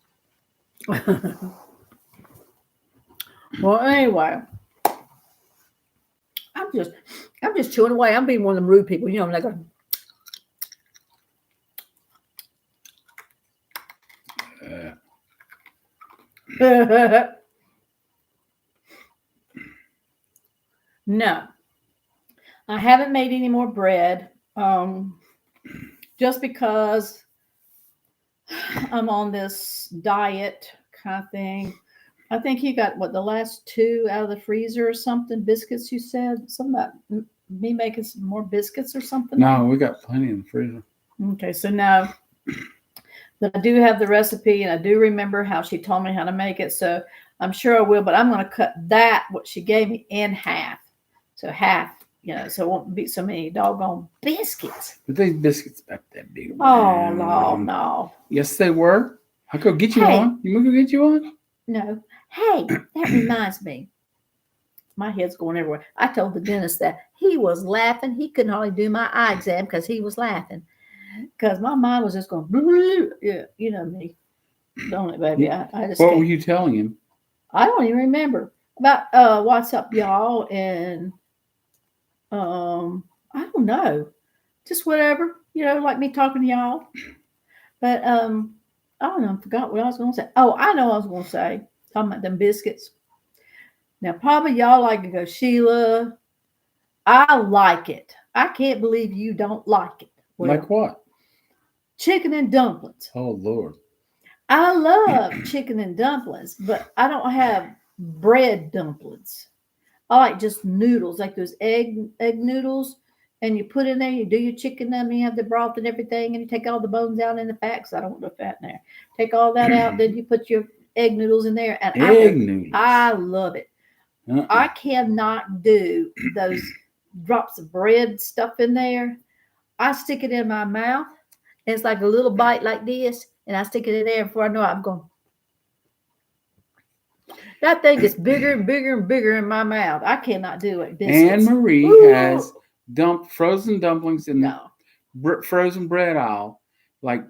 Well, anyway, I'm just chewing away. I'm being one of them rude people, I'm like No, I haven't made any more bread. Just because I'm on this diet kind of thing. I think you got what the last two out of the freezer or something. Biscuits, you said something about me making some more biscuits or something. No, we got plenty in the freezer. Okay, so now that I do have the recipe and I do remember how she told me how to make it, so I'm sure I will. But I'm going to cut that what she gave me in half, so half. So it won't be so many doggone biscuits. But these biscuits back that big. Oh no. Yes, they were. I'll go get you Hey. one. You want to go get you one? No. Hey, that reminds me. My head's going everywhere. I told the dentist that he was laughing. He couldn't hardly do my eye exam because he was laughing. Because my mind was just going, yeah, you know me. Don't it, baby? I just What can't. were you telling him? I don't even remember. About what's up, y'all, and I don't know. Just whatever. Like me talking to y'all. But I don't know. I forgot what I was going to say. Oh, I know what I was going to say. Talking about them biscuits. Now, probably y'all like to go, Sheila, I like it. I can't believe you don't like it. Well, Like what? chicken and dumplings. Oh, Lord. I love chicken and dumplings, but I don't have bread dumplings. I like just noodles, like those egg noodles. And you put in there, you do your chicken, and you have the broth and everything, and you take all the bones out in the fat, because I don't want no fat in there. Take all that out, then you put your egg noodles in there, and noodles. I love it. I cannot do those drops of bread stuff in there. I stick it in my mouth. And it's like a little bite like this. And I stick it in there. Before I know it, I'm going. That thing gets bigger and bigger and bigger in my mouth. I cannot do it. Anne Marie has frozen dumplings in the frozen bread aisle. Like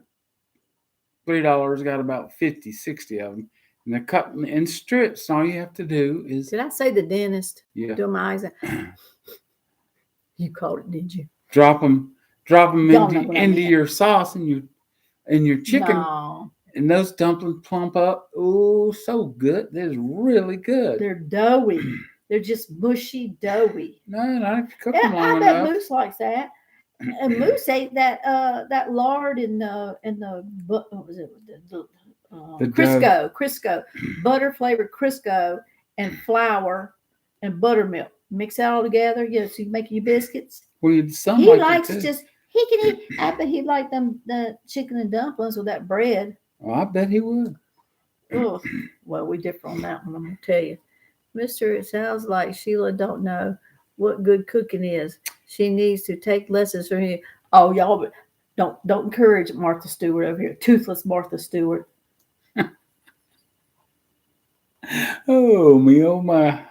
$3, got about 50, 60 of them. And they're cut in strips. All you have to do is. Did I say the dentist? Yeah. Do my eyes. You called it, did you? Drop them into your sauce and your chicken. No. And those dumplings plump up. Oh, so good. They're really good. They're doughy. They're just mushy, doughy. No, not if you cook them long I enough. bet Moose likes that. And Moose ate that lard in the what was it? The Crisco, butter flavored Crisco and flour and buttermilk. Mix that all together. So you make your biscuits. Well, he likes just he can eat. I bet he'd like the chicken and dumplings with that bread. Oh, I bet he would. Oh, well, we differ on that one. I'm gonna tell you, Mister. It sounds like Sheila don't know what good cooking is. She needs to take lessons from you. Oh, y'all, don't encourage Martha Stewart over here. Toothless Martha Stewart. Oh me, oh my.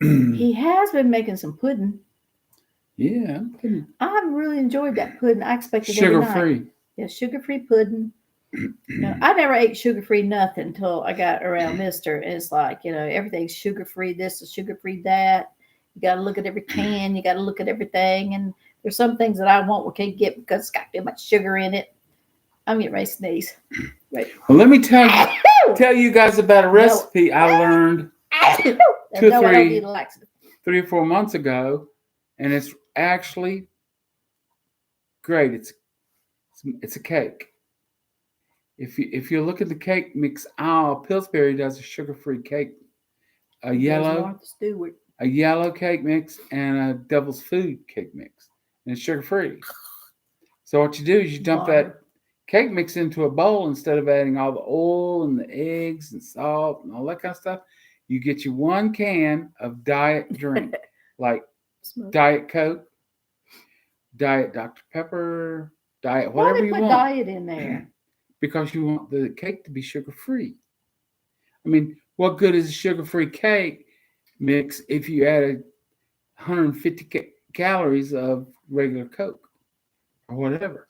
He has been making some pudding. Yeah, I've really enjoyed that pudding. I expected sugar-free. Yeah, sugar-free pudding. I never ate sugar-free nothing until I got around Mister. And it's like, everything's sugar-free. This is sugar-free that. You got to look at every can. You got to look at everything. And there's some things that I want we can't get because it's got too much sugar in it. I'm getting ready to sneeze. Right. Well, let me tell you guys about a recipe I learned 3 or 4 months ago, and it's actually great. It's a cake. If you look at the cake mix aisle, Pillsbury does a sugar-free cake, a yellow cake mix, and a Devil's Food cake mix, and it's sugar-free. So what you do is you dump that cake mix into a bowl instead of adding all the oil and the eggs and salt and all that kind of stuff. You get you 1 can of diet drink, like Diet Coke, Diet Dr. Pepper, Diet whatever you want. Why they put diet in there? Because you want the cake to be sugar-free. I mean, what good is a sugar-free cake mix if you added 150 calories of regular Coke or whatever?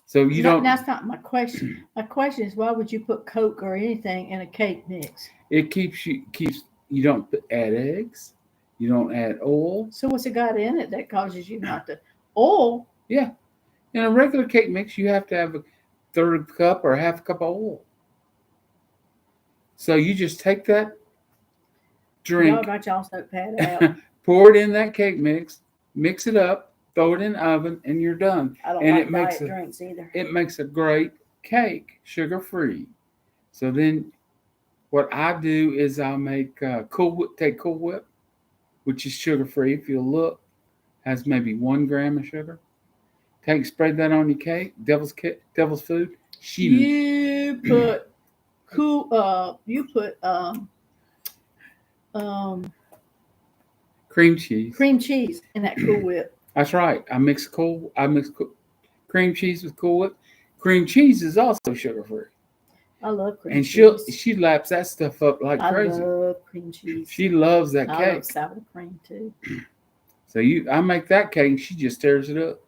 So you don't. That's not my question. My question is, why would you put Coke or anything in a cake mix? It keeps you don't add eggs, you don't add oil. So what's it got in it that causes you not to oil? Yeah, in a regular cake mix, you have to have a 1/3 cup or 1/2 cup of oil. So you just take that drink, Y'all got y'all notepad out. pour it in that cake mix it up, throw it in the oven, and you're done. I don't like diet drinks either. It makes a great cake, sugar-free. So then what I do is I'll make Cool Whip, take Cool Whip, which is sugar free. If you look, has maybe 1 gram of sugar. Spread that on your cake. Devil's food. You put you put um Cream cheese. cream cheese in that Cool Whip. That's right. I mix cream cheese with Cool Whip. Cream cheese is also sugar free. I love cream And cheese. she laps that stuff up like crazy. I love cream cheese. She loves that I cake. love sour cream too. So I make that cake and she just tears it up.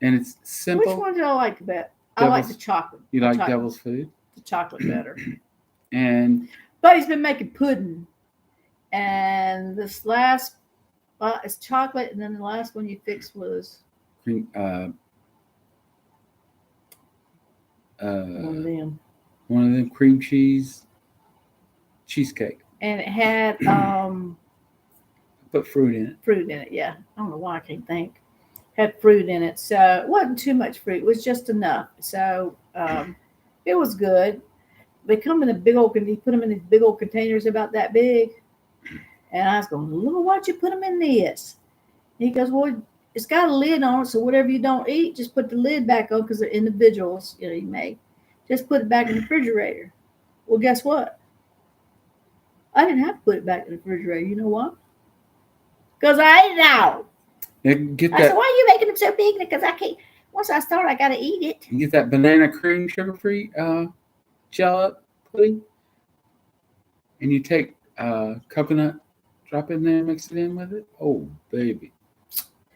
And it's simple. Which one do I like better? I like the chocolate. You like devil's food? The chocolate better. But he's been making pudding. And this last it's chocolate, and then the last one you fixed was one of them. One of them cream cheesecake. And it had put fruit in it. Fruit in it, yeah. I don't know why I can't think. Had fruit in it, so it wasn't too much fruit. It was just enough. So it was good. They come in a big old. You put them in these big old containers about that big. And I was going, Lord, why'd you put them in this? And he goes, well, it's got a lid on it, so whatever you don't eat, just put the lid back on because they're individuals, you make. Just put it back in the refrigerator. Well, guess what? I didn't have to put it back in the refrigerator. You know why? Because I ate it out. I said, why are you making them so big? Because I can't. Once I start, I got to eat it. You get that banana cream sugar-free gel pudding, and you take coconut, drop in there, mix it in with it. Oh, baby.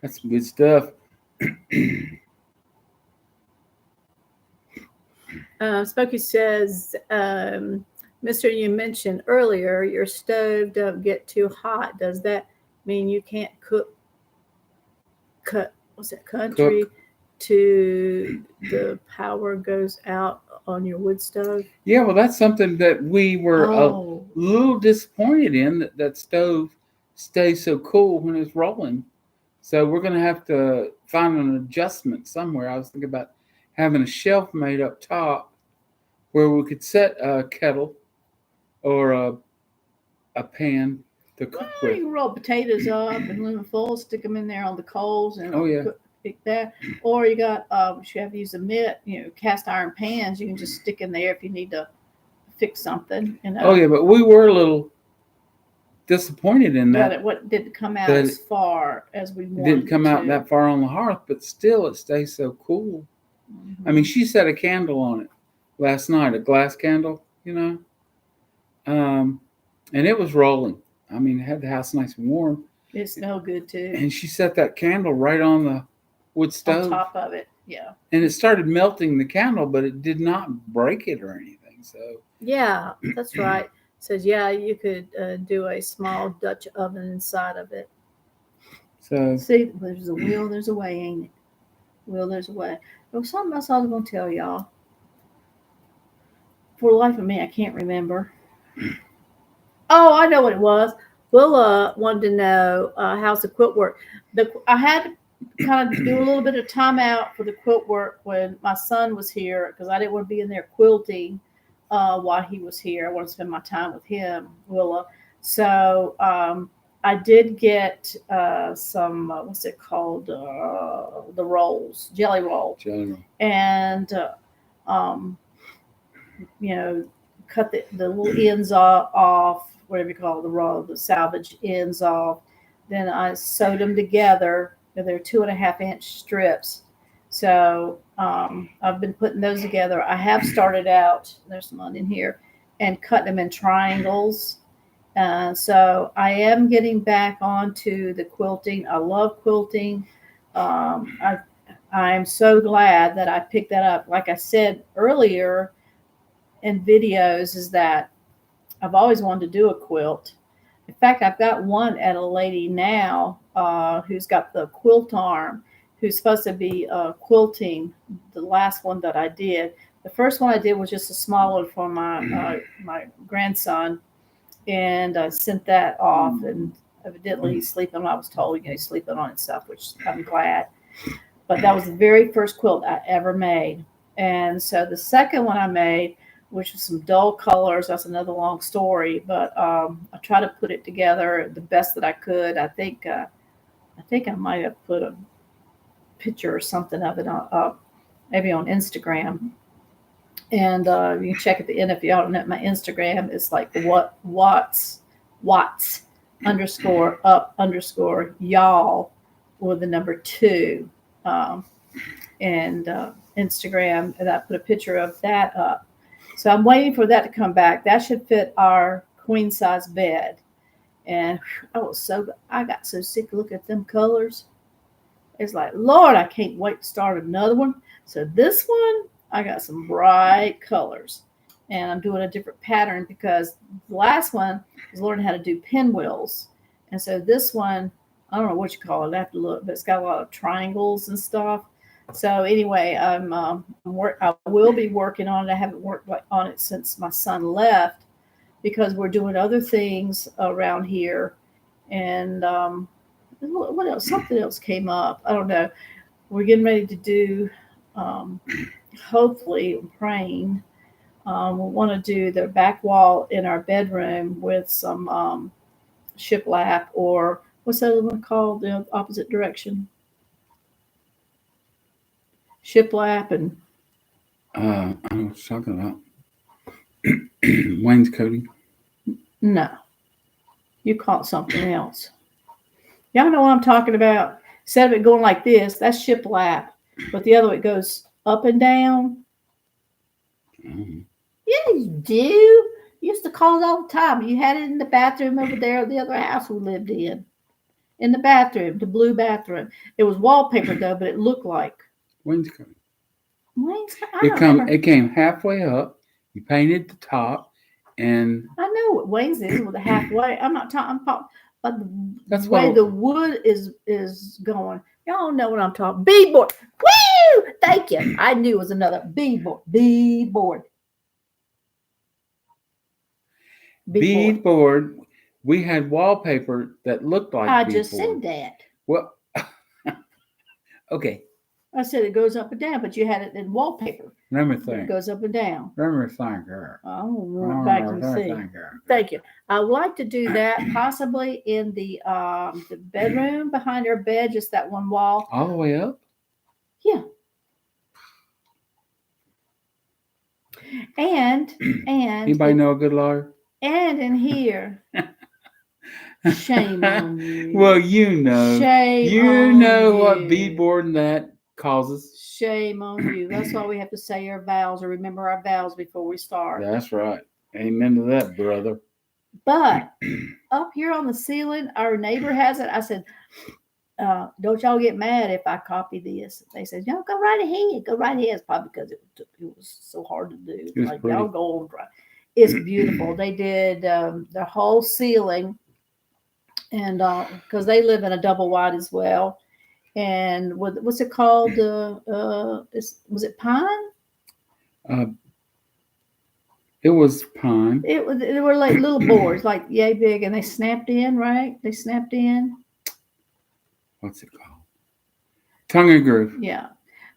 That's some good stuff. Smokey says, Mr. You mentioned earlier your stove don't get too hot. Does that mean you can't cook country to the power goes out on your wood stove? Yeah, well, that's something that we were a little disappointed in, that stove stays so cool when it's rolling. So we're going to have to find an adjustment somewhere. I was thinking about having a shelf made up top where we could set a kettle or a pan to cook with. You can roll potatoes up in aluminum foil, stick them in there on the coals, and cook that. Or you got you have to use a mitt, cast iron pans. You can just stick in there if you need to fix something. Oh yeah, but we were a little disappointed in that. But it didn't come out as far as we wanted. It didn't come out that far on the hearth, but still it stays so cool. Mm-hmm. I mean, she set a candle on it last night, a glass candle, and it was rolling. I mean, it had the house nice and warm. It smelled good too. And she set that candle right on the wood stove. On top of it, yeah. And it started melting the candle, but it did not break it or anything. So yeah, that's right. Says, yeah, you could do a small Dutch oven inside of it. So see, there's a will, there's a way, ain't it? Will, there's a way. There was something else I was going to tell y'all. For the life of me, I can't remember. Oh, I know what it was. Willa wanted to know how's the quilt work. I had to kind of do a little bit of time out for the quilt work when my son was here because I didn't want to be in there quilting while he was here. I want to spend my time with him, Willa. So I did get some, what's it called? The rolls, jelly roll. And, cut the little ends off, whatever you call the salvage ends off. Then I sewed them together. They're 2.5-inch strips. So I've been putting those together. I have started out, there's some on in here, and cut them in triangles. So I am getting back onto the quilting. I love quilting. I'm so glad that I picked that up. Like I said earlier in videos, is that I've always wanted to do a quilt. In fact, I've got one at a lady now who's got the quilt arm, who's supposed to be quilting the last one that I did. The first one I did was just a small one for my grandson, and I sent that off, and evidently he's sleeping. I was told, he's sleeping on it stuff, which I'm glad. But that was the very first quilt I ever made. And so the second one I made which is some dull colors. That's another long story, but I try to put it together the best that I could. I think I might have put a picture or something of it on, maybe on Instagram. And you can check at the end if you don't know my Instagram. It's like Watts underscore up underscore y'all with the number 2. Um, and Instagram, and I put a picture of that up. So I'm waiting for that to come back. That should fit our queen size bed. And I got so sick of looking at them colors. It's like, Lord, I can't wait to start another one. So this one, I got some bright colors. And I'm doing a different pattern because the last one is learning how to do pinwheels. And so this one, I don't know what you call it. I have to look, but it's got a lot of triangles and stuff. So anyway, I will be working on it. I haven't worked on it since my son left because we're doing other things around here. And what else? Something else came up. I don't know. We're getting ready to do, hopefully, I'm praying. We want to do the back wall in our bedroom with some shiplap, or what's that other one called? The opposite direction. Shiplap and I was talking about wainscoting. no, you call it something else. Y'all know what I'm talking about. Instead of it going like this, that's shiplap, but the other way it goes up and down. Mm. Yeah, you do. You used to call it all the time. You had it in the bathroom over there, the other house we lived in. In the bathroom, the blue bathroom. It was wallpaper though, but it looked like Wainscoting. Wayne's. It came halfway up. You painted the top, and I know what Wayne's is with a halfway. I'm not talking. I'm talking about that's the way what the wood is going. Y'all know what I'm talking. Beadboard. Woo! Thank you. I knew it was another beadboard. Beadboard. beadboard. We had wallpaper that looked like I beadboard. just said that. Well, okay. I said it goes up and down, but you had it in wallpaper. Let me It think. goes up and down. Let me think here. I don't want back and see. Here. Thank you. I would like to do that possibly in the bedroom behind our bed, just that one wall. All the way up? Yeah. And Anybody know a good lawyer? And in here. Shame on you. Well, you know. Shame you on know you. what beadboard and that causes. Shame on you. That's why we have to say our vows or remember our vows before we start. That's right. Amen to that, brother. But up here on the ceiling, our neighbor has it. I said, don't y'all get mad if I copy this. They said, no, go right ahead. Go right ahead. It's probably because it was so hard to do. Like, y'all go on. It's beautiful. They did the whole ceiling. And because they live in a double wide as well. And what's it called? Was it pine? It was pine. They were like little boards, like yay big, and they snapped in, right? They snapped in. What's it called? Tongue and groove. Yeah.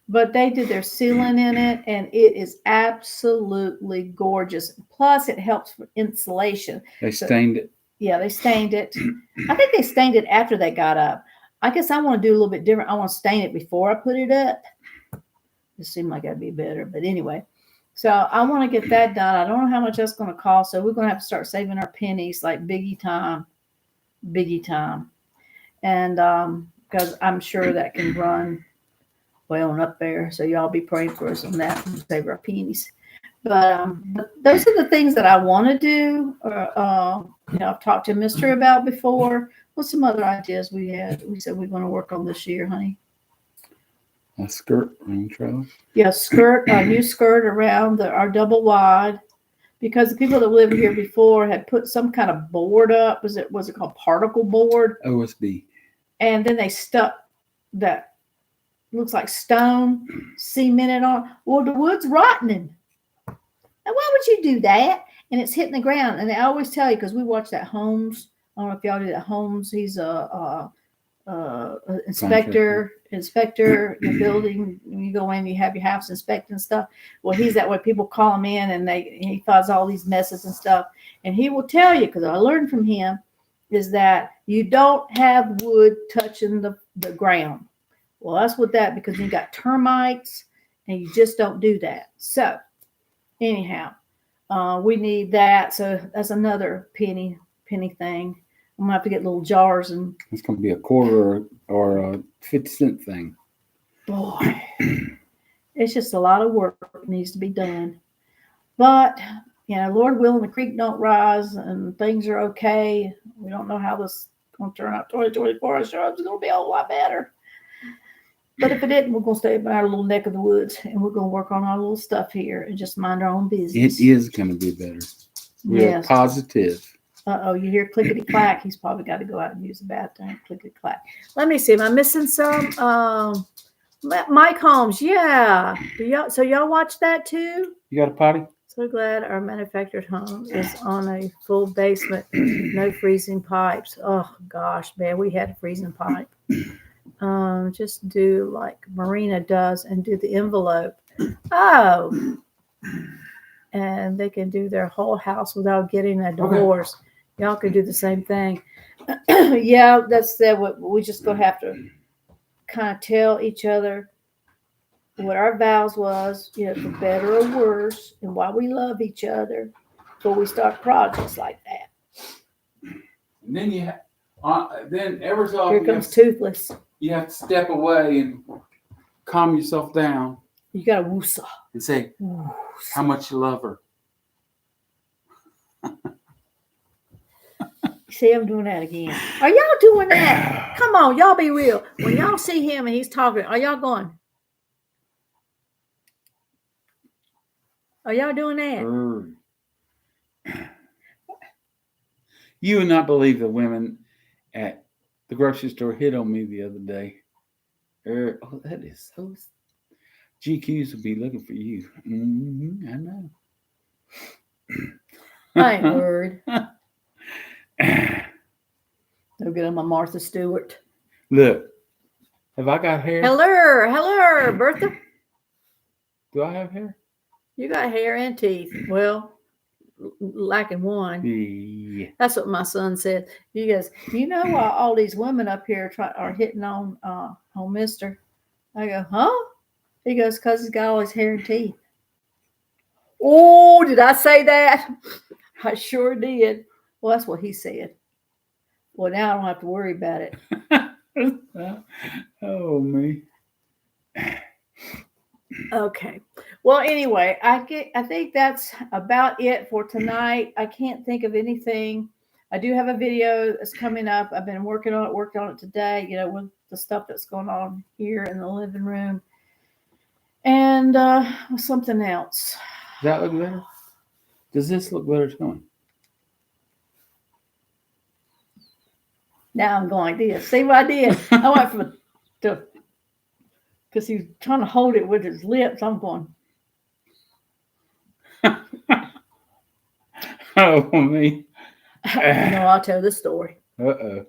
But they did their ceiling in it, and it is absolutely gorgeous. Plus, it helps for insulation. They stained it. Yeah, they stained it. I think they stained it after they got up. I guess I want to do a little bit different. I want to stain it before I put it up. It seemed like that'd be better. But anyway, so I want to get that done. I don't know how much that's going to cost. So we're going to have to start saving our pennies like biggie time. And because I'm sure that can run well on up there. So y'all be praying for us on that and save our pennies. But those are the things that I want to do. I've talked to Mr. about before. What's some other ideas we had? We said we're going to work on this year, honey. A skirt rain trailer. Yeah, a new skirt around our double wide, because the people that lived here before had put some kind of board up. Was it called particle board? OSB. And then they stuck that looks like stone cemented on. Well, the wood's rotting. Now, why would you do that? And it's hitting the ground. And I always tell you, because we watch that Holmes. I don't know if y'all do that. Holmes, he's a inspector the building. When you go in, you have your house inspected and stuff. Well, he's that way. People call him in, and he finds all these messes and stuff, and he will tell you, because I learned from him, is that you don't have wood touching the ground. Well, that's what that, because you got termites, and you just don't do that. So anyhow, we need that. So that's another penny thing. I'm gonna have to get little jars, and It's going to be a quarter or a 50-cent thing. boy, it's just a lot of work that needs to be done. But Lord willing, the creek don't rise and things are okay. We don't know how this is going to turn out. 2024, I'm sure it's going to be a whole lot better. But if it didn't, we're going to stay in our little neck of the woods, and we're going to work on our little stuff here and just mind our own business. It is going to be better. We're positive. You hear clickety clack. He's probably got to go out and use the bathroom. Clickety clack. Let me see. Am I missing some? Mike Holmes. Yeah. So y'all watch that too? You got a potty? So glad our manufactured home is on a full basement. No freezing pipes. Oh gosh, man, we had a freezing pipe. Just do like Marina does and do the envelope. Oh. And they can do their whole house without getting a divorce. Okay. Y'all can do the same thing. Yeah, that's what we just gonna have to kind of tell each other what our vows was, for better or worse, and why we love each other before we start projects like that. And then then every so often here comes Toothless. You have to step away and calm yourself down. You got to woosah and say how much you love her. See, I'm doing that again. Are y'all doing that? Come on, y'all be real. When y'all see him and he's talking, are y'all going? Are y'all doing that? You would not believe the women at the grocery store hit on me the other day. Oh, that is so. GQs will be looking for you. Mm-hmm, I know. I ain't worried. They'll get on my Martha Stewart. Look, have I got hair? Hello, Bertha. Do I have hair? You got hair and teeth. Well, lacking one. Yeah. That's what my son said. He goes, why all these women up here are hitting on Mister? I go, huh? He goes, because he's got all his hair and teeth. Oh, did I say that? I sure did. Well, that's what he said. Well, now I don't have to worry about it. Oh, me. Okay. Well, anyway, I think that's about it for tonight. I can't think of anything. I do have a video that's coming up. I've been worked on it today, with the stuff that's going on here in the living room. And something else. Does that look better? Does this look better to me? Now I'm going like this. See what I did? I went from because he's trying to hold it with his lips. I'm going. Oh, me. I'll tell this story. Uh-oh.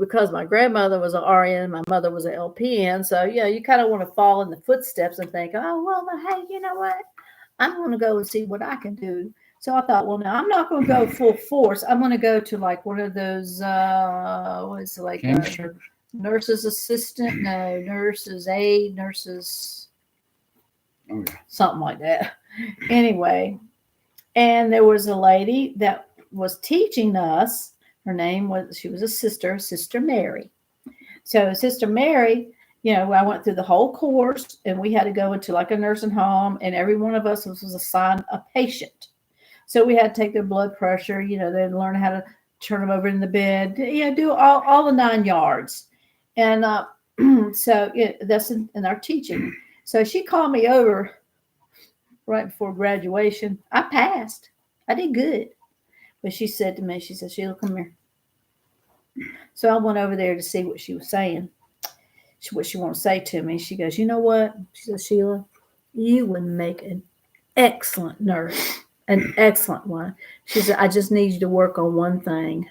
Because my grandmother was an RN, my mother was an LPN. So, you kind of want to fall in the footsteps and think, oh, well, hey, you know what? I'm going to go and see what I can do. So I thought, well, no, I'm not going to go full force. I'm going to go to like one of those, what is it, like nurse's assistant? No, nurse's aide, something like that. Anyway, and there was a lady that was teaching us. Her name she was a sister, Sister Mary. So Sister Mary, I went through the whole course, and we had to go into like a nursing home, and every one of us was assigned a patient. So we had to take their blood pressure, then learn how to turn them over in the bed, do all the 9 yards. And so that's in our teaching. So she called me over right before graduation. I passed. I did good. But she said to me, Sheila, come here. So I went over there to see what she was saying, what she wanted to say to me. She goes, you know what? She says, Sheila, you would make an excellent nurse, an excellent one. She said, I just need you to work on one thing.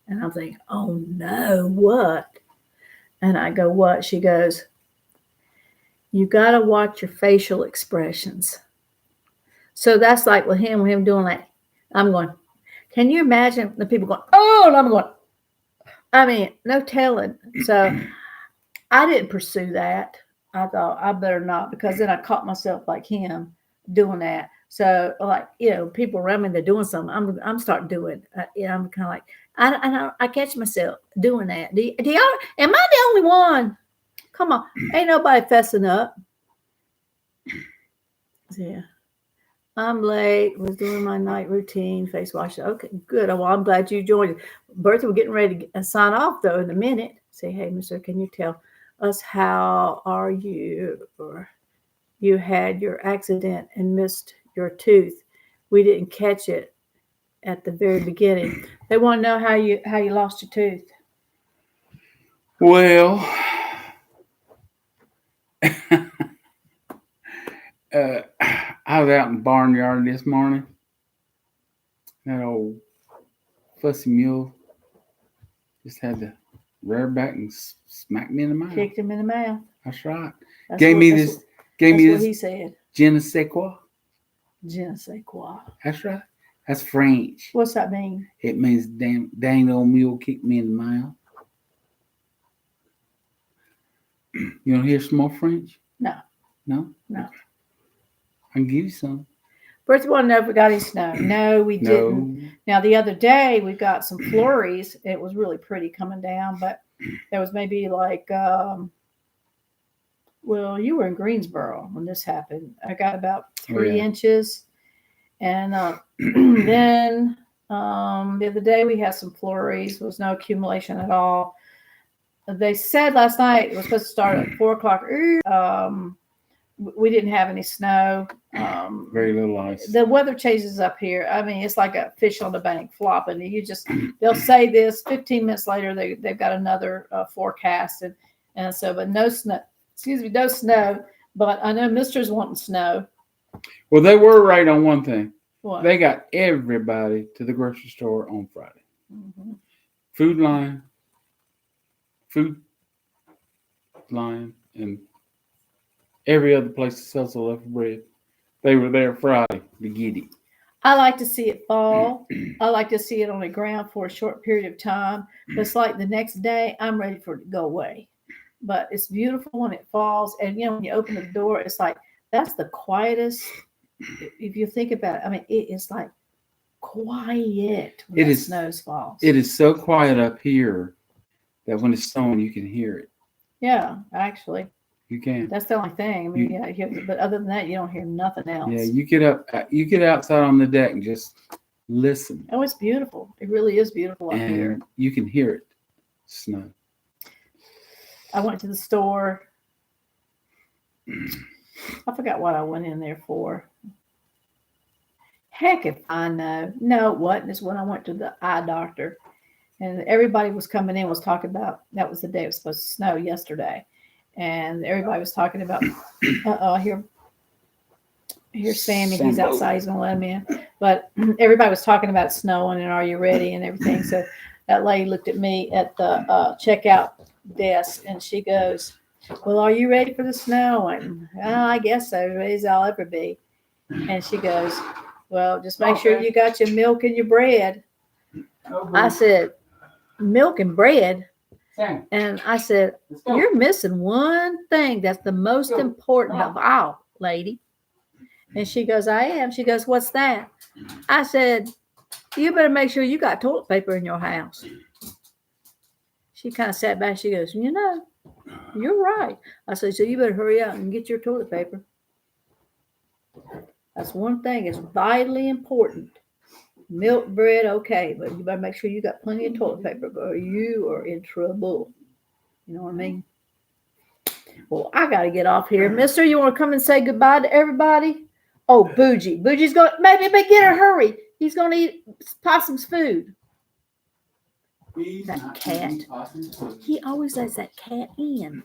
And I'm thinking, oh no, what? And I go, what? She goes, you got to watch your facial expressions. So that's like with him doing that. I'm going, can you imagine the people going, oh, and I'm going, I mean, no telling. So I didn't pursue that. I thought I better not because then I caught myself like him doing that. So like people around me they're doing something. I'm starting doing. I'm kind of like I catch myself doing that. Do y'all? Am I the only one? Come on, ain't nobody fessing up. Yeah. I'm late. Was doing my night routine, face wash. Okay, good. Well, I'm glad you joined. Bertha, we're getting ready to sign off though in a minute. Say, hey, Mister, can you tell us how are you? Or you had your accident and missed your tooth. We didn't catch it at the very beginning. They want to know how you lost your tooth. Well, I was out in the barnyard this morning. That old fussy mule just had to rear back and smack me in the mouth. Kicked him in the mouth. That's right. That's Gave me what this he said. je ne sais quoi. Je ne sais quoi. That's right. That's French. What's that mean? It means dang old mule kicked me in the mouth. You want to hear some more French? No. No? No. I can give you some. First of all, no, we got any snow. No, we didn't. Now, the other day, we got some flurries. It was really pretty coming down, but there was maybe like, well, you were in Greensboro when this happened. I got about 3 inches. And then the other day, we had some flurries. There was no accumulation at all. They said last night it was supposed to start at 4 o'clock. We didn't have any snow. Very little ice. The weather changes up here. I mean, it's like a fish on the bank flopping. They'll say this 15 minutes later, they've got another forecast. And so, but no snow, no snow. But I know Mister's wanting snow. Well, they were right on one thing. What? They got everybody to the grocery store on Friday. Mm-hmm. Food line, and every other place that sells a loaf of bread. They were there Friday to get it. I like to see it fall. I like to see it on the ground for a short period of time. But it's like the next day, I'm ready for it to go away. But it's beautiful when it falls. And, when you open the door, it's like, that's the quietest. If you think about it, I mean, it is like quiet when the snow falls. It is so quiet up here that when it's snowing, you can hear it. Yeah, actually. You can. That's the only thing. I mean, but other than that, you don't hear nothing else. Yeah, you get outside on the deck and just listen. Oh, it's beautiful. It really is beautiful up here. You can hear it snow. I went to the store. I forgot what I went in there for. Heck if I know. No, it wasn't. It's when I went to the eye doctor. And everybody was coming in, was talking about, that was the day it was supposed to snow yesterday. And everybody was talking about, I hear Sammy, he's outside, he's going to let him in. But everybody was talking about snowing and are you ready and everything. So that lady looked at me at the checkout desk and she goes, well, are you ready for the snow? And I guess so, ready as I'll ever be. And she goes, well, just make sure you got your milk and your bread. I said, milk and bread? And I said, you're missing one thing that's the most important of all, lady. And she goes, I am. She goes, what's that? I said, you better make sure you got toilet paper in your house. She kind of sat back. She goes, you're right. I said, so you better hurry up and get your toilet paper. That's one thing. It's vitally important. Milk, bread, okay, but you better make sure you got plenty of toilet paper or you are in trouble. You know what I mean? Well, I got to get off here. Mister, you want to come and say goodbye to everybody? Oh, Bougie. Bougie's going to, maybe get a hurry. He's going to eat Possum's food. That cat. He always lets that cat in.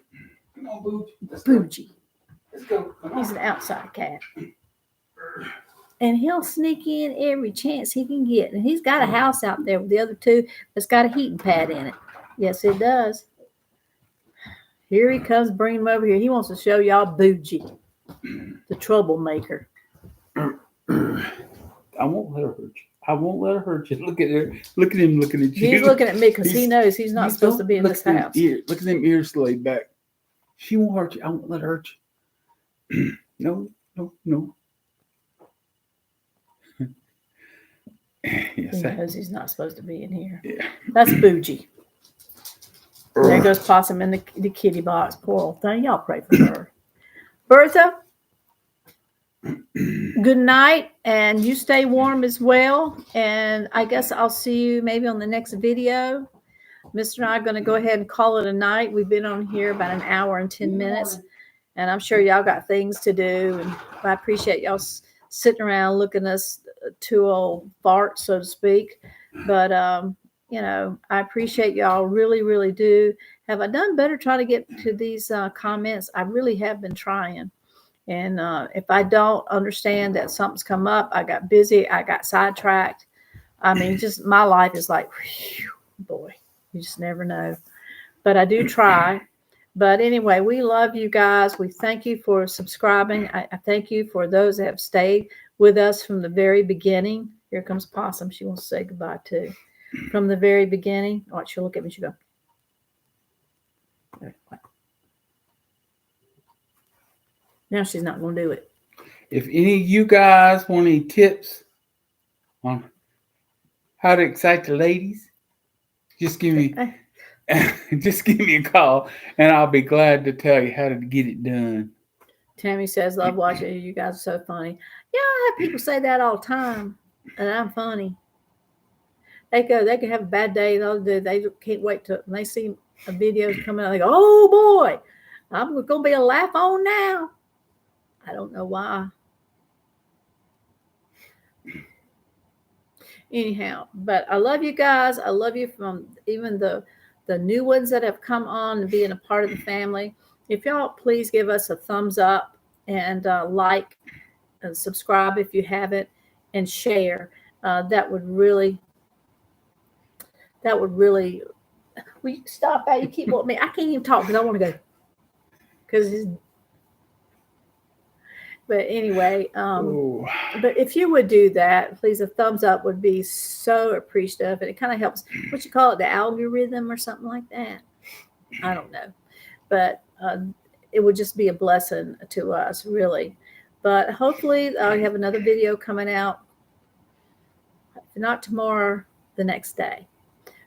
Come on, Bougie. Let's go. He's an outside cat. and he'll sneak in every chance he can get. And he's got a house out there with the other two that's got a heating pad in it. Yes, it does. Here he comes, bringing him over here. He wants to show y'all Bougie, the troublemaker. I won't let her hurt you. I won't let her hurt you. Look at her. Look at him looking at you. He's looking at me because he knows he's not supposed to be in this house. Look at them ears laid back. She won't hurt you. I won't let her hurt you. No. Yes, He knows he's not supposed to be in here. Yeah. That's Bougie. There goes Possum in the kitty box. Poor old thing. Y'all pray for her. Bertha, good night, and you stay warm as well. And I guess I'll see you maybe on the next video. Mr. and I are going to go ahead and call it a night. We've been on here about an hour and 10 minutes, and I'm sure y'all got things to do. And I appreciate y'all sitting around looking at us two old farts, so to speak. But I appreciate y'all, really, really do. Have I done better trying to get to these comments? I really have been trying. And if I don't understand that something's come up, I got busy, I got sidetracked. I mean, just my life is like, whew, boy, you just never know. But I do try. But anyway, we love you guys. We thank you for subscribing. I thank you for those that have stayed with us from the very beginning. Here comes Possum. She wants to say goodbye too. From the very beginning. Oh, she'll look at me. She'll go. Now she's not going to do it. If any of you guys want any tips on how to excite the ladies, just give me a call, and I'll be glad to tell you how to get it done. Tammy says, love watching you. You guys are so funny. Yeah, I have people say that all the time, and I'm funny. They can have a bad day. They can't wait when they see a video coming out. They go, oh boy, I'm going to be a laugh on now. I don't know why. Anyhow, but I love you guys. I love you from even the new ones that have come on and being a part of the family. If y'all please give us a thumbs up and like and subscribe if you haven't, and share. That would really. Will you stop that? You keep wanting me. I can't even talk because I want to go. But anyway, but if you would do that, please, a thumbs up would be so appreciative. And it kind of helps, what you call it, the algorithm or something like that. I don't know. But it would just be a blessing to us, really. But hopefully I have another video coming out, if not tomorrow, the next day.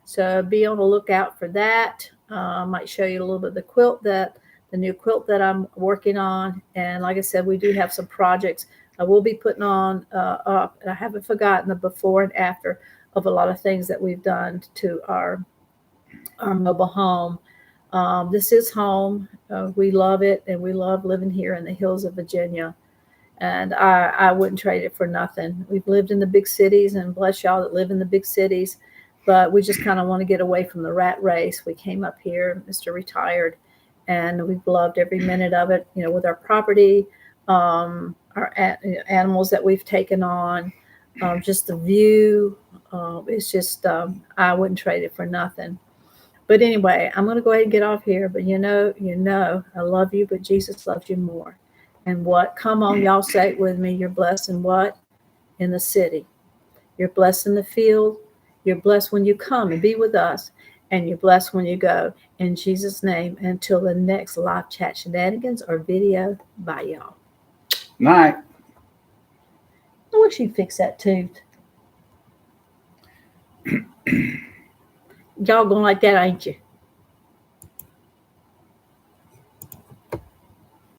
So be on the lookout for that. I might show you a little bit of the new quilt that I'm working on. And like I said, we do have some projects I will be putting on up. And I haven't forgotten the before and after of a lot of things that we've done to our mobile home. This is home. We love it, and we love living here in the hills of Virginia. And I wouldn't trade it for nothing. We've lived in the big cities, and bless y'all that live in the big cities. But we just kind of want to get away from the rat race. We came up here, Mr. Retired, and we've loved every minute of it, with our property, our animals that we've taken on, just the view. It's just, I wouldn't trade it for nothing. But anyway, I'm going to go ahead and get off here. But you know, I love you, but Jesus loves you more. And what? Come on, y'all say it with me. You're blessed in what? In the city. You're blessed in the field. You're blessed when you come and be with us. And you're blessed when you go. In Jesus' name, until the next live chat shenanigans or video. Bye, y'all. Night. I wish you'd fix that tooth. Y'all going like that, ain't you?